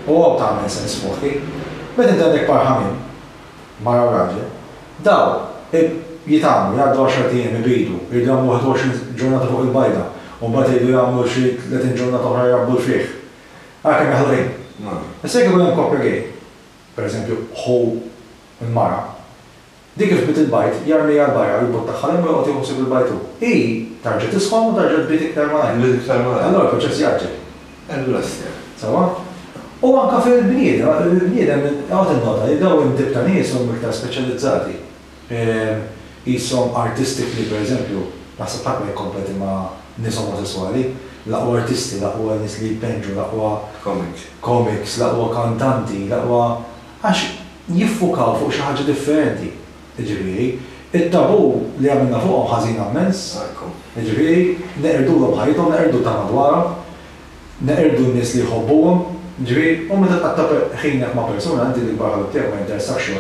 U għaw tagħmel sens moħħi. Meta inti għandek parħamin, mara raġel, daw jitgħamlu jgħaddu 10 ijiem ibidu, jridu jagħmlu 21 ġurnata fuq il-bajda, u mbagħad jridu jagħmlu xi 30 ġurnata oħra jgħabbu l-fih. Kemm jaħdrin. Issa jekk ikun hemm koppja gay, pereżempju ħu il-mara, dik kif bit il-bajt jarmi għal-bajra jibgħod tagħha imma joqgħod jħossib il-bajtu. Hi tarġa' tisħon u tarġa' tbit iktar malajr. Allura l-proċess jaġġel. Sawa? U anka fil-bniedem, il-bniedem għawt il-nota li daw il-dib ta' nies huma iktar speċjalizzati. Jisom artistically, per eżempju, naħseb ħadd ma jikkompeti ma' nies omosessuali, l-aqwa artisti, l-aqwa nies li jpenġu, l-aqwa comics, l-aqwa kantanti, l-aqwa għax jiffukaw fuq xi ħaġa differenti. Ġifieri, it-tabu li għamilna fuqhom ħażin ammens. Ġifieri, neqrdulhom ħajthom, neqrdu ta' madwarhom, neqrdu n-nies li jħobbuhom, ġifieri, u meta taqta' ħinek ma' persuna inti li barra tiegħek ma jinteressakx xi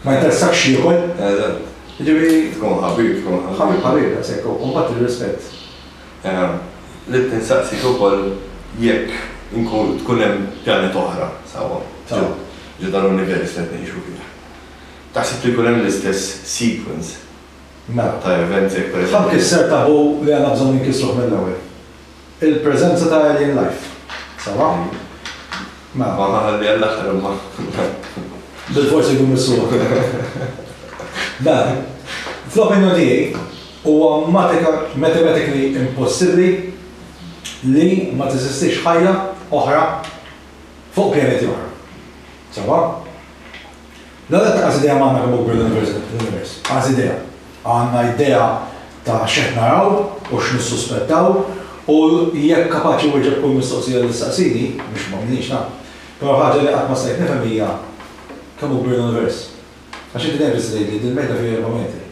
ma jinteressakx xi ieħor. Ġifieri, tkun ħabib, ħabib, sekku, u mbagħad ir-rispett. Li tinsaqsik ukoll jekk tkun hemm pjanet oħra sewwa. Ġu dal-univers li qed ngħixu fih. Taħseb li jkun hemm l-istess sequence ta' events jekk pereżempju. Ħadd kisser taħu li għandna bżonn inkissruh mill-ewwel. Il-preżenza ta' Alien Life. Sawa? Ma ħalli għall-aħħar imma. Bil-forsi jkun missuq. Dan, fl-opinjoni tiegħi huwa mathematically impossibbli li ma teżistix ħajja oħra fuq pjaneti oħra. Sawa? L-għadet għaz idea maħna għabu l-univers, għaz idea. Għanna idea ta' xeħt naraw u x-nissuspettaw u jekk kapaċi uġeb kull mistoqsija l-istaqsini, biex ma' minix na. Pero ħagġa li għatma stajt nefem hija kemm kbir l-univers. Għax inti nervis li dil-mejda fija 4 metri.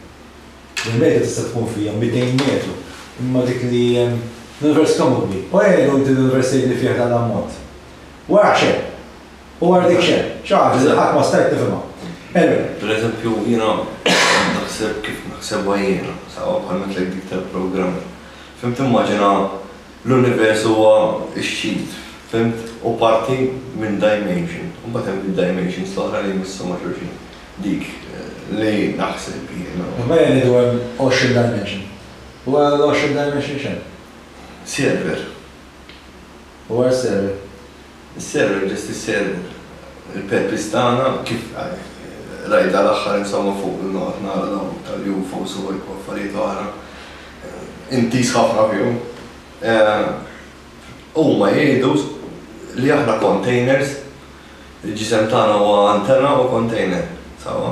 Dil-mejda tista' tkun fija 200 metru. Imma dik li l-univers kemm kbir. U għajlu l-univers li fija tal-ammont. Wara xeħ. U għardik xeħ. ċaħġa li għatma stajt nefema. Per eżempju, jina naħseb kif naħseb għajjena, sawa bħal metlek dik tal-programmi. Fimt immaġina l-univers huwa x-xit, fimt, u parti minn dimension, u batem bil-dimensions l-oħra li jmissu ma' xurxin. Dik li naħseb jena. Ma jeni dwar 20 dimension. U għal 20 dimension xen? Server. U għal server? Il-server, ġest il-server. Il-purpose tagħna kif rajda l-aħħar insomma fuq il-noqgħod nara dawn tal-UFOs u affarijiet oħra. Intis ħafna fihom. Huma jgħidu li aħna containers, il-ġisem tagħna huwa antenna u container, sawa?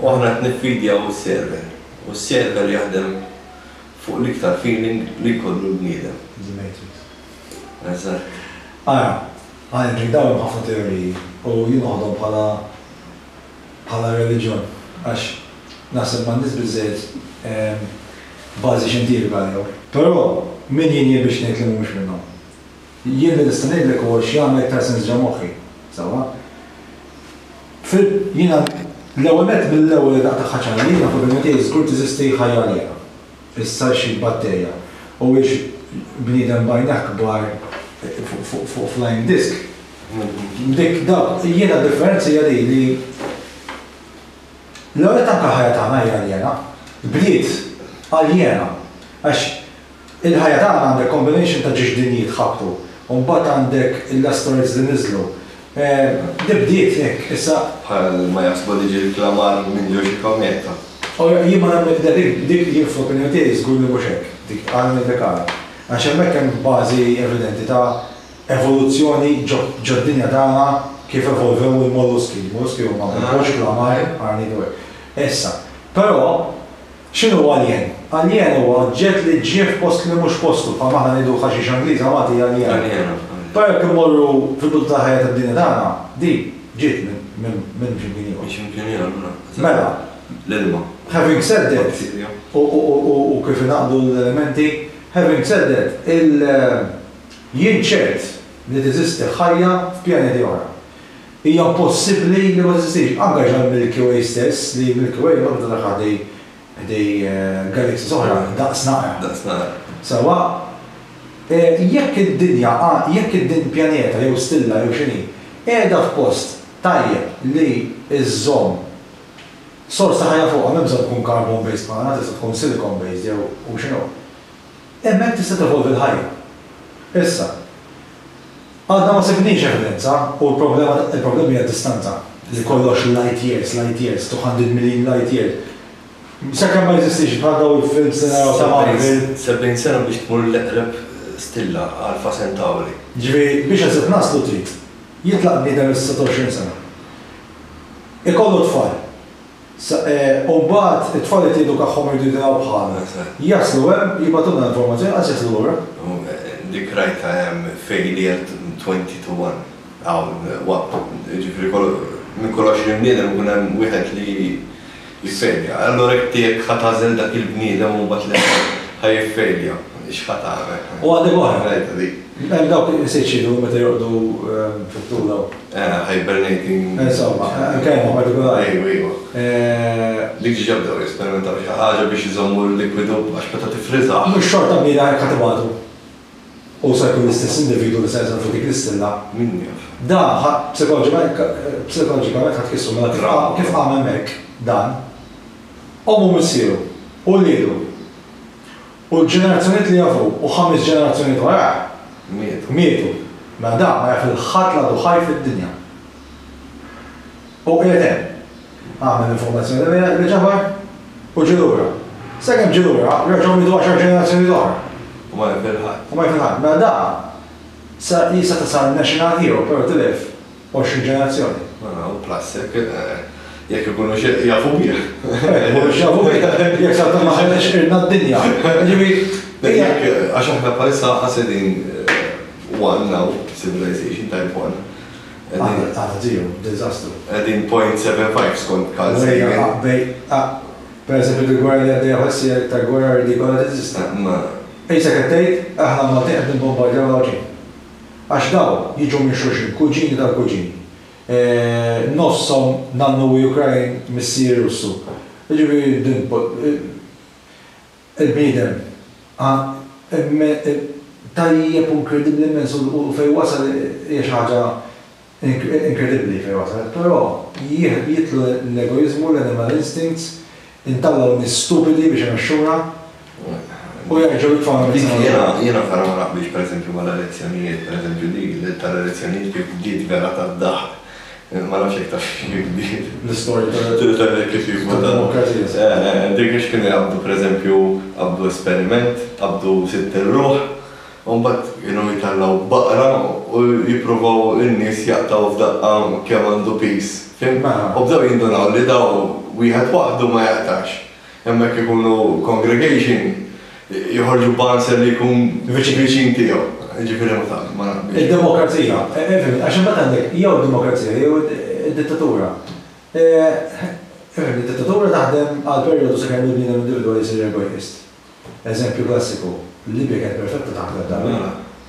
U aħna qed niffidjaw is-server. U s-server jaħdem fuq l-iktar feeling li jkollu l-bniedem. The Matrix. Eżatt. Għajn, dawn ħafna teoriji u jinoħdom bħala reliġjon. Għax nasib ma' nis bizzejt bazi xentifika għaljew. Pero, min jien biex nejt li mux minnom. Jien li nistanejt li kol xjamel iktar sens ġamoħi. Sawa? Jiena l-ewemet mill-ewel li daqta ħaċana li jiena fil-bimeti zgur tizisti ħajjalija. Issa xi batterja. U biex bnidem bajnaħ kbar fuq flying disk. Dik dak, jiena differenzi għadi li l-għolet anka ħajja tagħna hija aljena, bliet aljena, għax il-ħajja tagħna għandek combination ta' ġiġdinijiet ħabtu, u mbagħad għandek l-asteroids li niżlu. Dibdiet hekk, issa. Bħal ma jaħsbu li ġi reklamar minn ġewxi kometa. Jien ma nagħmel dik jien fl-opinjoni tiegħi żgur li mhux hekk, dik għal dekara. Għax hemmhekk hemm bażi evidenti ta' evoluzzjoni ġod-dinja tagħna kif evolvew il-molluski. Il-molluski huma mhux klamar għarni dwar. Issa, però x'inhu alien? Alien huwa oġġett li ġie f'post li mhux postu, fa' maħna ngħidu ħaxix Angliż għamati alien. Però jekk immorru fil-bidu ta' ħajja tad-dinja tagħna, di ġiet minn x'imkien ieħor. X'imkien ieħor. Mela. L-ilma. Having said that, u kif inaqdu l-elementi, having said that, jien ċert li tiżisti ħajja f'pjaneti oħra. Hija possibbli li ma tiżistix, anke ġal Milky Way stess, li Milky Way ma bda ħadej galaxies oħra, daqs naqra. Daqs naqra. Sawa, jekk id-dinja, jekk id-pjaneta jew stilla jew x'inhi, qiegħda f'post tajjeb li iżżomm sors ta' ħajja fuqha m'hemm bżonn tkun carbon based bħalna, tista' tkun silicon based jew u x'inhu. Hemmhekk tista' tevolvi l-ħajja. Issa, għadna ma sibniex evidenza u l-problema hija distanza li kollox light years, 200 million light years. Sakemm ma jeżistix bħal daw il-films li naraw ta' Marvel. 70 sena biex tmur l-eqreb stilla Alpha Centauri. Ġifieri biex eżitt naslu trid, jitlaq bniedem is-26 sena. Ikollu tfal. Umbat, it-tfal li tidu kaħħom jridu jidinaw bħalna. Jaslu hemm jibatuna informazzjoni għaz jaslu lura. Dik rajta hemm failure 20 to 1. Ġifri minn kol 20 bniedem kun hemm wieħed li jiffailja. Allura jekk tiegħek ħatażel dak il-bniedem u mbagħad li ħajjiffailja. X'ħat għamel? U għadek oħra. Rajta dik. Hemm dawk isejċidu meta jorqdu fit-tula. Hibernating. Insomma, kemm partikolari. Ejwa. Dik ġabdew jesperimentaw xi ħaġa biex iżommu l-likwidu għax meta tifriżaħ. Mhux xorta bniedem katibatu. U sa jkun l-istess individu li se jżel fuq dik l-istilla. Min jaf. Da, psikologikament ħad kissu mela kif għam hemmhekk dan. Omu missieru, u l-lidu. U l-ġenerazzjoniet li jafu, u 5 ġenerazzjoniet wara. Mietu. Ma da, ma jaf il-ħadd la duħaj fid-dinja. U qiegħed hemm. Għamel informazzjoni li ġabar u ġilura. Sakemm ġilura, jerġgħu midu 10 ġenerazzjoniet oħra. U ma jfilħat. U ma jfilħat. Ma da, jisa ta' sar national hero, pero tilef 20 ġenerazzjoni. U plus, jek ikunu jafu bih. Mux jafu bih, jek sa' ta' maħħeċ irna d-dinja. Għax aħna palissa għasedin one now, civilization type 1. Għana zero, disastru. Għedin 0.75 skont kalzi. Per esempio, d-gwerra li għaddeja għassi ta' gwerra ridikola t-esista. Ejsa kattejt, aħna Maltin għed n-bombardjaw l-ħġin. Għax daw, jiġu minn xurxin, kuġini tal-kuġini. Nofsom nannu u Ukrajn missier Russu. Ġivi din il-bnidem. Tajjeb inkredibli immens u fej wasal hija xi ħaġa inkredibbli fej wasal. Però jitlu l-egoizmu, l-animal instincts, intallaw nis-stupidi biex imexxuna. U jgħġu jitfawna Jena farra ma naqbix per esempio ma l-elezzjonijiet, per esempio di tal-elezzjonijiet kif bdiet vera tad-daħ. Ma nafx jek taf kif bdiet. l-istorja Kif jibda. Dik ix kien għabdu per esempio għabdu esperiment, għabdu sitt il-ruħ, unbat kienu jitallaw baqra u jiprovaw in-nies jaqtaw f'daqqa kemm għandu pis. U bdaw jindunaw li daw wieħed waħdu ma jaqtax. Hemmhekk ikunu congregation jħorġu banser li jkun viċin tiegħu. Ġifieri ma naqbilx. Il-demokrazija, għaxin bat għandek, jew il-demokrazija, jew il-dittatura. Il-dittatura taħdem għal periodu sakemm il-bniedem individwali jsir egoist. Eżempju klassiku, Libja kienet perfetta taħt Gaddafi.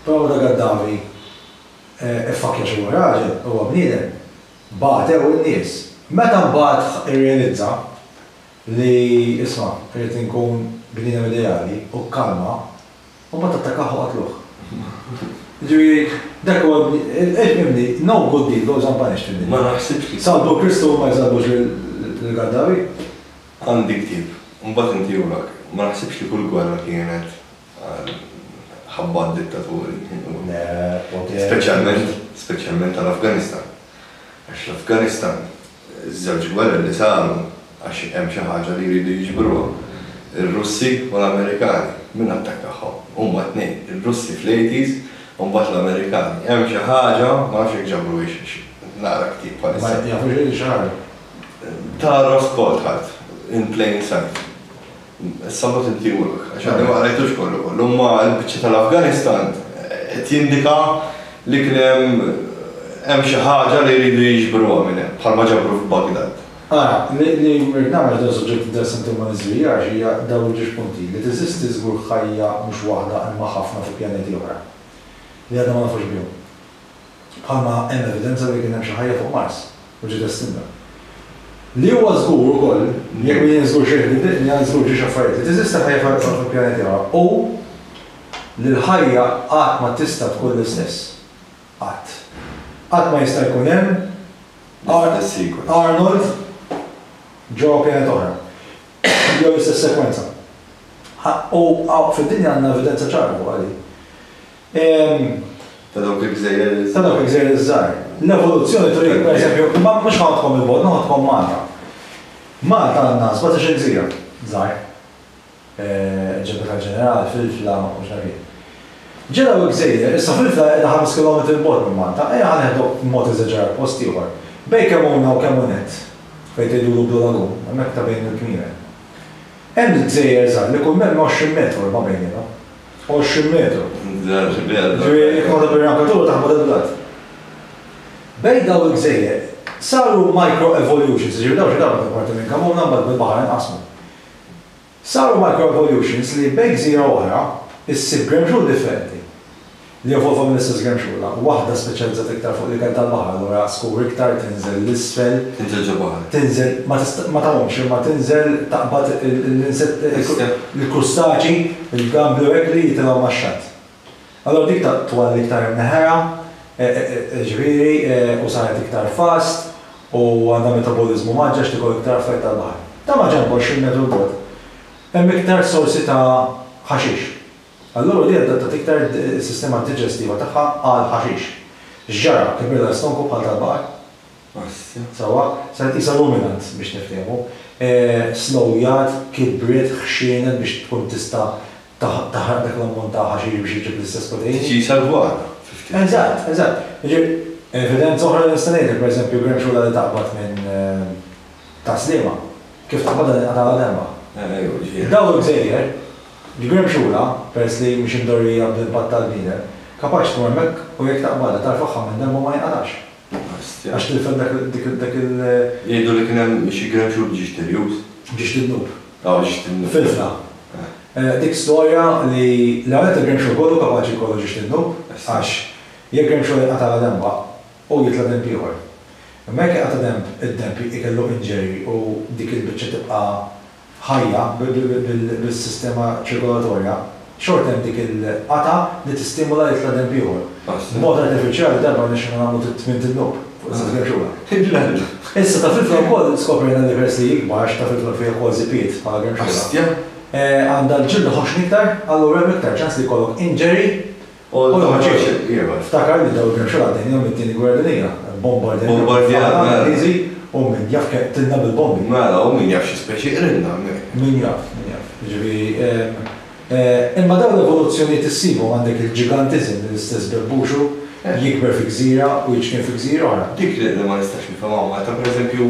Però da Gaddafi effakja xi raġel huwa bniedem. Bagħtew in-nies. Meta mbagħad irrealizza li isma' irid inkun bnidem ideali u kalma, u ma tattakaħu għatluħ. Ġivi, dak u għibni, no good deed goes unpunished. Ma naħsibx li. Salbu Kristu ma jsalbux l-Gaddafi? Għandi ktib, mbagħad inti ulak, ma naħsibx li kull gwerra kienet ħabbat dittaturi. Speċjalment tal-Afganistan. Għax l-Afganistan, iż-żewġ gwerra li saru, għax hemm xi ħaġa li jridu jiġbruha. Il-Russi u l-Amerikani, min attakkaħħom? Huma tnejn, il-Russi fl-80s u mbagħad l-Amerikani. Hemm xi ħaġa ma nafx jekk ġabru nara ktib bħalissa. Ma jafux xi ħaġa. Tara spotħat in plain sight. Sabat inti uluk, għax għaddi ma qrajtux kollu. L-umma l-biċċa tal-Afganistan qed jindika li kien hemm xi ħaġa li jridu jiġbruha minn hemm bħalma ġabru f'Bagdad. Li namel da soġġett interessanti ma nizvija xija daw ġiġ punti li teżisti żgur ħajja mhux waħda imma ħafna fi pjaneti oħra. Li għadna ma nafux bihom. Bħalma hemm evidenza li kien hemm xi ħajja fuq Mars u ġiet estinta. Li huwa żgur ukoll, jekk min żgur xi ħadd żgur ġiex affarijiet li teżisti ħajja fi pjaneti oħra u li l-ħajja qatt ma tista' tkun l-istess. Qatt. Qatt ma jista' jkun hemm Arnold ġo pjanet oħra. Jew istess sekwenza. U fid-dinja għandna evidenza ċara fuq għali. Ta' dawk il-gżejjer iż-żgħar. L-evoluzzjoni trid, pereżempju, ma mhux ħadkom il-bord, ħadkom Malta. Malta għandna 17 gżira żgħar. Ġebel ġenerali, Filfla u x'nafien. Ġew il-gżejjer, issa Filfla qiegħda 5 km il bord minn Malta, ħaneħdu b'mod eżaġerat post ieħor. Bejn kemm u kemm net. fejn tgħidu Blue Lagoon, hemmhekk ta' bejn il-kmieren. Hemm gżejjer żgħar li kull hemm 20 metru ma' bejniehom. 20 metru. Ġifieri jekk bir-rankatura taħbad il-blat. Bejn daw il-gżejjer saru micro-evolutions, ġifieri daw xi darba parti minn Kamuna mbagħad bil-baħar inqasmu. Saru micro-evolutions li bejn gżira oħra issib gramxul differenti. Li evolva minn istess gramxula. Waħda speċjalizzat iktar fuq li kien tal-baħar, allura skur iktar tinżel l-isfel. Tinżel ġo baħar. Tinżel, ma tagħhomx, imma tinżel taqbad il-krustaċi, il-gamblu hekk li jitilgħu max-xatt. Allura dik twal iktar neħera, ġifieri u saret iktar fast u għandha metabolizmu maġġax tikol iktar affett tal-baħar. Ta' ma ġenbu 20 metru l-bogħod. Hemm iktar sorsi ta' ħaxix. Allura li għadda iktar sistema digestiva tagħha għal ħaxix. Ġara kibirla stonku bħal tal-baħar. Sawa, saret isa ruminant biex nifhmu. Slowjat, kibrit, ħxienet biex tkun tista' taħraq dak l-ammont ta' ħaxix biex jiġib l-istess proteini. Xi salvwara. Eżatt. Evidenza oħra l-istanejt, per eżempju, gramxula li taqbad minn ta' slima. Kif taqbad għal-għademma. Daw il-gżejjer, il-gramxula, peress li mhux imdorrija bl-impatt tal-bniedem, kapaċi tkun hemmhekk u jekk taqbadha tarfaħħa minn demmu ma jinqatax. Għax tilfel dak il- Jgħidu li kien hemm xi gramxul ġiex terjus. ġiex tidnub. Ġiex tidnub. Filfla. Dik storja li l-għalet il-gramxul kollu kapaċi kollu ġiex tidnub, għax jekk gramxul jinqata' demba u jitla demb ieħor. Imma jekk jinqata' demb id-demb ikellu inġeri u dik il-biċċa tibqa' ħajja bil-sistema ċirkolatorja, xort hemm dik il-qata li tistimula jitla demb ieħor. B'mod artifiċjali darba nixxu nagħmlu tmien tidnub fuq il-gramxula. Issa ta' filfla wkoll skoprejna li peress li jikbar ta' filfla fiha wkoll żipiet bħala gramxula. Għandha l-ġilda ħoxn iktar, allura hemm iktar ċans li jkollok injury u ħaġiex. Ftakar li daw il-gramxula għaddejnihom it-tieni gwerra dinjija, bombardjar. U min jaf tinna bil-bombi. Mela, u min jaf xi speċi qrinna. Min jaf. Imma dawn l-evoluzzjonijiet issibu għandek il-ġigantizm li l-istess berbuxu jikber fi gżira u jiġkien fi gżira oħra. Dik li ma nistax nifhimha ma ta' pereżempju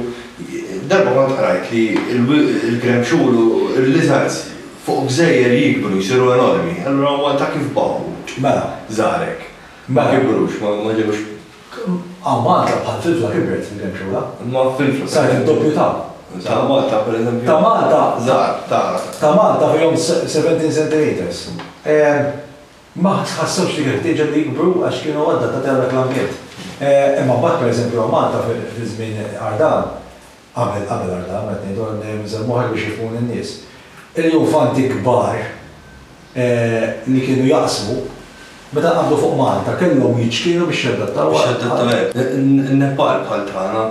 darba kont qrajt li l-gramxul u l-lizards fuq gżejjer jikbru jsiru enormi, allura huwa ta' kif baħu. Mela. Żgħarek. Ma kibrux, ma ġewux. Malta bħal filfla kibret il-gramxula. Ma filfla. Saret id-doppju ta'. Ta' Malta, per eżempju. Ta' Malta. Żgħar, ta' Malta fihom 17 centimeters. Ma tħassibx li ħtieġa li jikbru għax kienu għadda ta' dak l-ambjent. Imma mbagħad pereżempju Malta fi żmien Ardan, qabel Ardan, qed ngħidu nżemmuha biex jifhmu n-nies. Il-jufanti kbar li kienu jaqsmu meta qabdu fuq Malta kellhom jiġkienu biex jaddattaw. Nepal bħal tagħna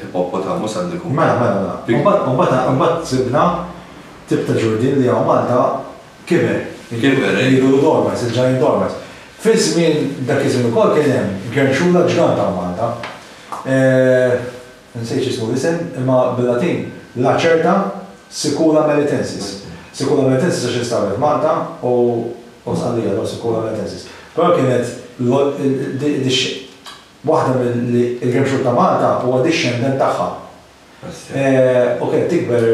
hippopotamus għandikum. Mela. Mbagħad sibna tip ta' ġurdin li hawn Malta kiber. Jidu dormas, il-ġajn dormas. Fi żmien dak iż-żmien ukoll kien hemm gramxula ġganta Malta. Nsejx ismu l-isem, imma bil-Latin Lacerta sicula melitensis. Sicula melitensis għax istabet Malta u sqallija l sicula melitensis. Però kienet waħda mill-gramxul ta' Malta huwa dix-xendent tagħha. U kienet tikber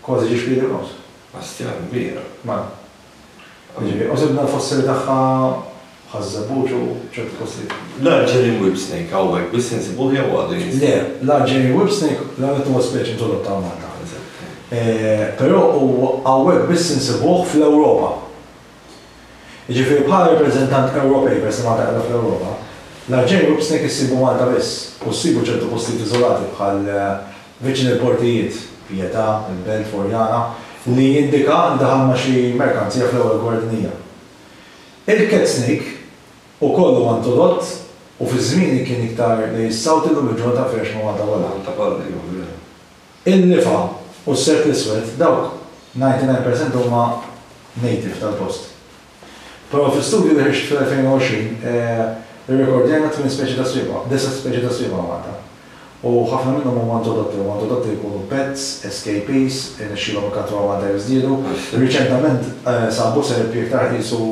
kważi ġiex fil nos. Astja kbira. U sibna l-fossili tagħha ħazzabuċ u ċertu fossili. L-Algerian whipsnake għawek, bis sensibuħi għu għadu jinsi? Le, l-Algerian whipsnake l-għanet huwa speċi introdotta għal Malta. Però għawek bis sensibuħ fl-Ewropa. Ġifiri bħala reprezentant Ewropej persi Malta għadha fl-Ewropa, l-Algerian whipsnake jissibu Malta biss, u s-sibu ċertu postijiet iżolati bħal viċin il-portijiet, Pieta, il-Belt, Forjana, li jindika daħalna xi merkanzija fl-ewwel gwardinija. Il-cat snake u kollu introdott u fi żmieni kien iktar li jissawtilu bil-ġurnata fresh ma' Malta kollha. Il-nifa u s-serk l-iswed dawk 99% huma native tal-post. Però fl-studju li ħriġt fil-2020 irrekordjana 8 speċi ta' swieba, 10 speċi ta' swieba Malta. U ħafna minnhom huma introdotti jkunu pets, escapees, xilhom ikatru għadha jiżdiedu. Riċentament sabu serb iktar qisu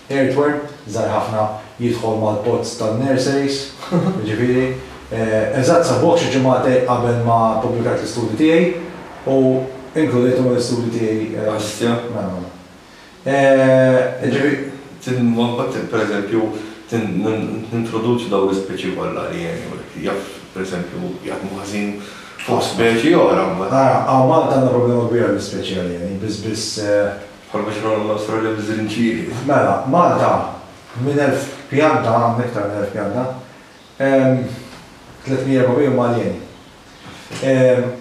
earthworm, żgħar ħafna jidħol mal-pots tan-nurseries, ġifieri, Eżatt sabuħ xi ġimgħatej qabel ma pubblikajt l-istudju tiegħi u inkludejthom l-istudju tiegħi. Astja. Ġifieri, pereżempju, nintroduċu daw l-ispeċi kollha alieni, jaf pereżempju jaħdmu ħażin fuq speċi oħra. Malta għandna problema kbira l-ispeċi alieni, biss. Bħal biex l-Awstralja biżrinċiri. Mela, Malta minn 1000 pjanta, iktar minn 1000 pjanta, 340 maljeni.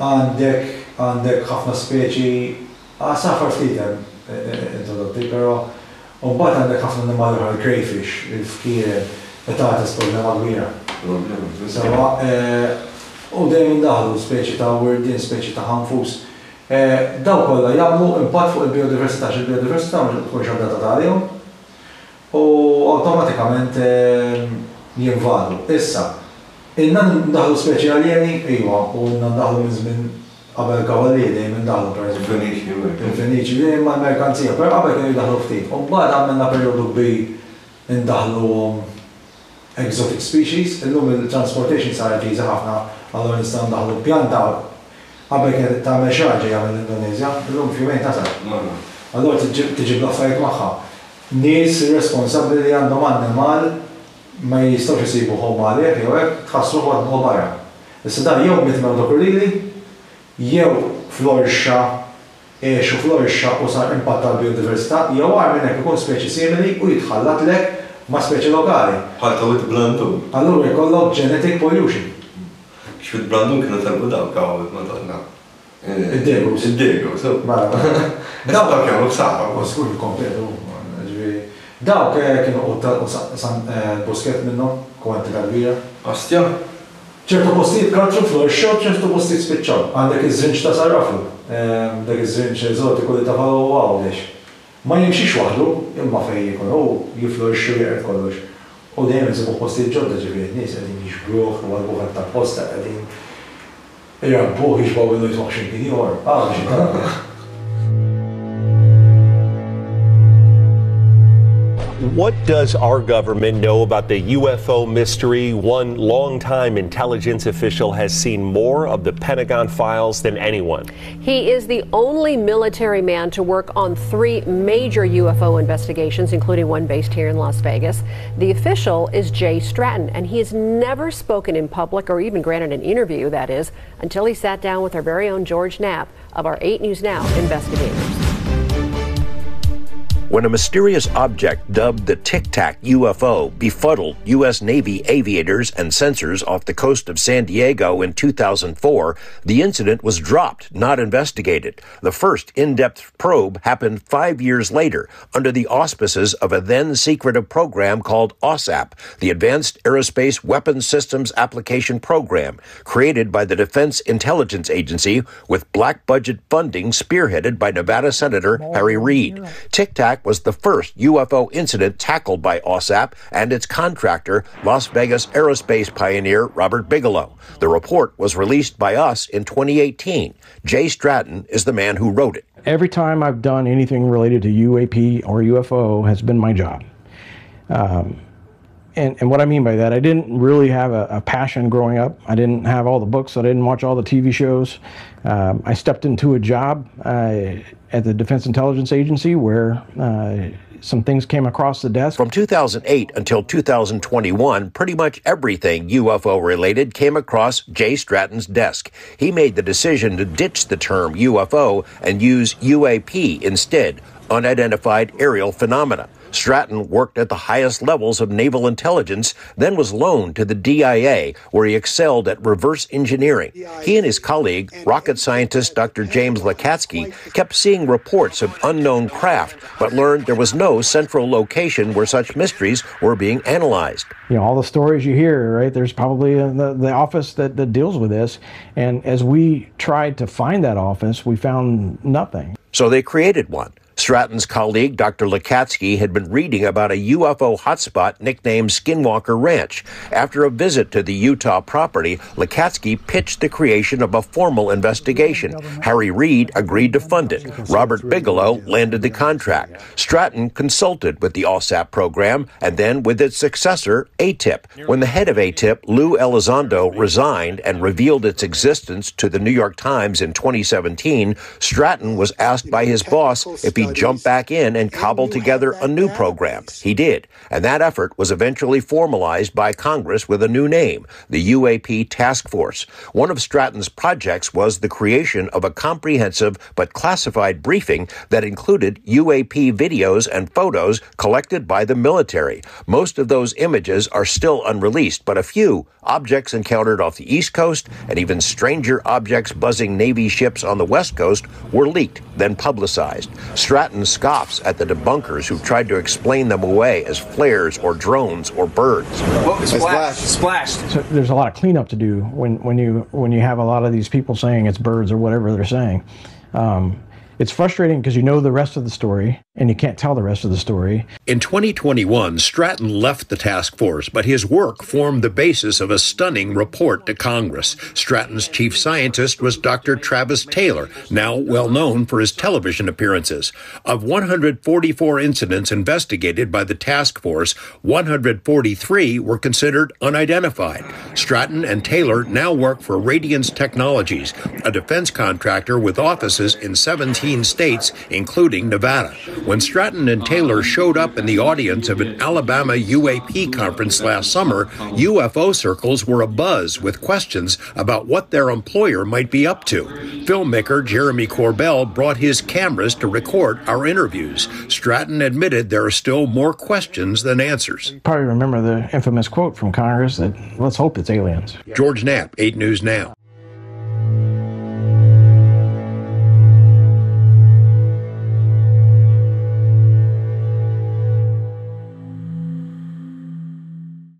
Għandek ħafna speċi, safar ftitem introdotti, pero mbagħad għandek ħafna animali bħal crayfish, il-fkier, etatis problema kbira. U dejjem daħlu speċi ta' wirdin, speċi ta' ħanfus. Daw kollha jagħmlu impatt fuq il-biodiversità, il-biodiversità ma tkunx abdata tagħhom u awtomatikament jinvadu. Issa, inna ndaħlu speċi alieni, iva, u inna ndaħlu minn żmien qabel kavallieri dejjem indaħlu pereżempju. Il-Feniċi dejjem mal-merkanzija, però qabel kienu jdaħlu ftit. U mbagħad għamilna perjodu kbir indaħlu exotic species, illum il-transportation saret ġiża ħafna, allura nistgħu ndaħlu pjanta qabel kienet tagħmel xarġa jagħmel l-Indonezja, illum f'jumejn tasal. Allura tiġib l-affarijiet magħha. Nies responsabbli li għandhom annimal ma jistgħux isibu ħolma għalih, jew hekk tħassru ħodmu barra. Issa dan jew mitmew dokurili, jew florixxa u florixxa u sar impatt tal-biodiversità, jew għar minn hekk ikun speċi simili u jitħallat lek ma' speċi lokali. Bħal tawit blandum. Allura jkollok genetic pollution. Xfit blandum kienu talbu daw kawit madonna. Id-degus. Id-degus, so. Daw kienu b'saħħa. Skur kompletu. Daw kienu busket minnhom, kwantità kbira. Astja. ċertu postijiet katru florixxew, ċertu postijiet spiċċaw. Għandek iż-żrinġ ta' sarraflu, dak iż-żrinġ eżotiku li ta' għaw lex. Ma jimxiex waħdu, imma fejn jkun hu jiflorixxu jaqgħed kollox. U dejjem insibu postijiet ġodda ġifieri nies qegħdin jixbruh u għalbuħ ta' posta qegħdin irabbuh jixbgħu illu jitwaħ x'imkien ieħor. What does our government know about the UFO mystery? One longtime intelligence official has seen more of the Pentagon files than anyone. He is the only military man to work on 3 major UFO investigations, including one based here in Las Vegas. The official is Jay Stratton, and he has never spoken in public or even granted an interview, that is, until he sat down with our very own George Knapp of our 8 News Now investigators. When a mysterious object dubbed the Tic Tac UFO befuddled U.S. Navy aviators and sensors off the coast of San Diego in 2004, the incident was dropped, not investigated. The first in-depth probe happened 5 years later under the auspices of a then-secretive program called OSAP, the Advanced Aerospace Weapons Systems Application Program, created by the Defense Intelligence Agency with black-budget funding spearheaded by Nevada Senator Harry Reid. Tic Tac was the first UFO incident tackled by OSAP and its contractor, Las Vegas aerospace pioneer Robert Bigelow. The report was released by us in 2018. Jay Stratton is the man who wrote it. Every time I've done anything related to UAP or UFO has been my job. And what I mean by that, I didn't really have a passion growing up. I didn't have all the books. I didn't watch all the TV shows. I stepped into a job at the Defense Intelligence Agency where some things came across the desk. From 2008 until 2021, pretty much everything UFO related came across Jay Stratton's desk. He made the decision to ditch the term UFO and use UAP instead, unidentified aerial phenomena. Stratton worked at the highest levels of naval intelligence, then was loaned to the DIA, where he excelled at reverse engineering. He and his colleague, rocket scientist Dr. James Lakatsky, kept seeing reports of unknown craft, but learned there was no central location where such mysteries were being analyzed. You know, all the stories you hear, right, there's probably the office that deals with this. And as we tried to find that office, we found nothing. So they created one. Stratton's colleague, Dr. Lakatsky, had been reading about a UFO hotspot nicknamed Skinwalker Ranch. After a visit to the Utah property, Lakatsky pitched the creation of a formal investigation. Harry Reid agreed to fund it. Robert Bigelow landed the contract. Stratton consulted with the ALSAP program and then with its successor, ATIP. When the head of ATIP, Lou Elizondo, resigned and revealed its existence to the New York Times in 2017, Stratton was asked by his boss if he'd jump back in and cobble together a new program. He did, and that effort was eventually formalized by Congress with a new name, the UAP Task Force. One of Stratton's projects was the creation of a comprehensive but classified briefing that included UAP videos and photos collected by the military. Most of those images are still unreleased, but a few objects encountered off the East Coast and even stranger objects buzzing Navy ships on the West Coast were leaked, then publicized. Stratton scoffs at the debunkers who tried to explain them away as flares or drones or birds. Splashed. So there's a lot of cleanup to do when you have a lot of these people saying it's birds or whatever they're saying. It's frustrating because you know the rest of the story and you can't tell the rest of the story. In 2021, Stratton left the task force, but his work formed the basis of a stunning report to Congress. Stratton's chief scientist was Dr. Travis Taylor, now well known for his television appearances. Of 144 incidents investigated by the task force, 143 were considered unidentified. Stratton and Taylor now work for Radiance Technologies, a defense contractor with offices in 17 states, including Nevada. When Stratton and Taylor showed up in the audience of an Alabama UAP conference last summer, UFO circles were abuzz with questions about what their employer might be up to. Filmmaker Jeremy Corbell brought his cameras to record our interviews. Stratton admitted there are still more questions than answers. You probably remember the infamous quote from Congress that, let's hope it's aliens. George Knapp, 8 News Now.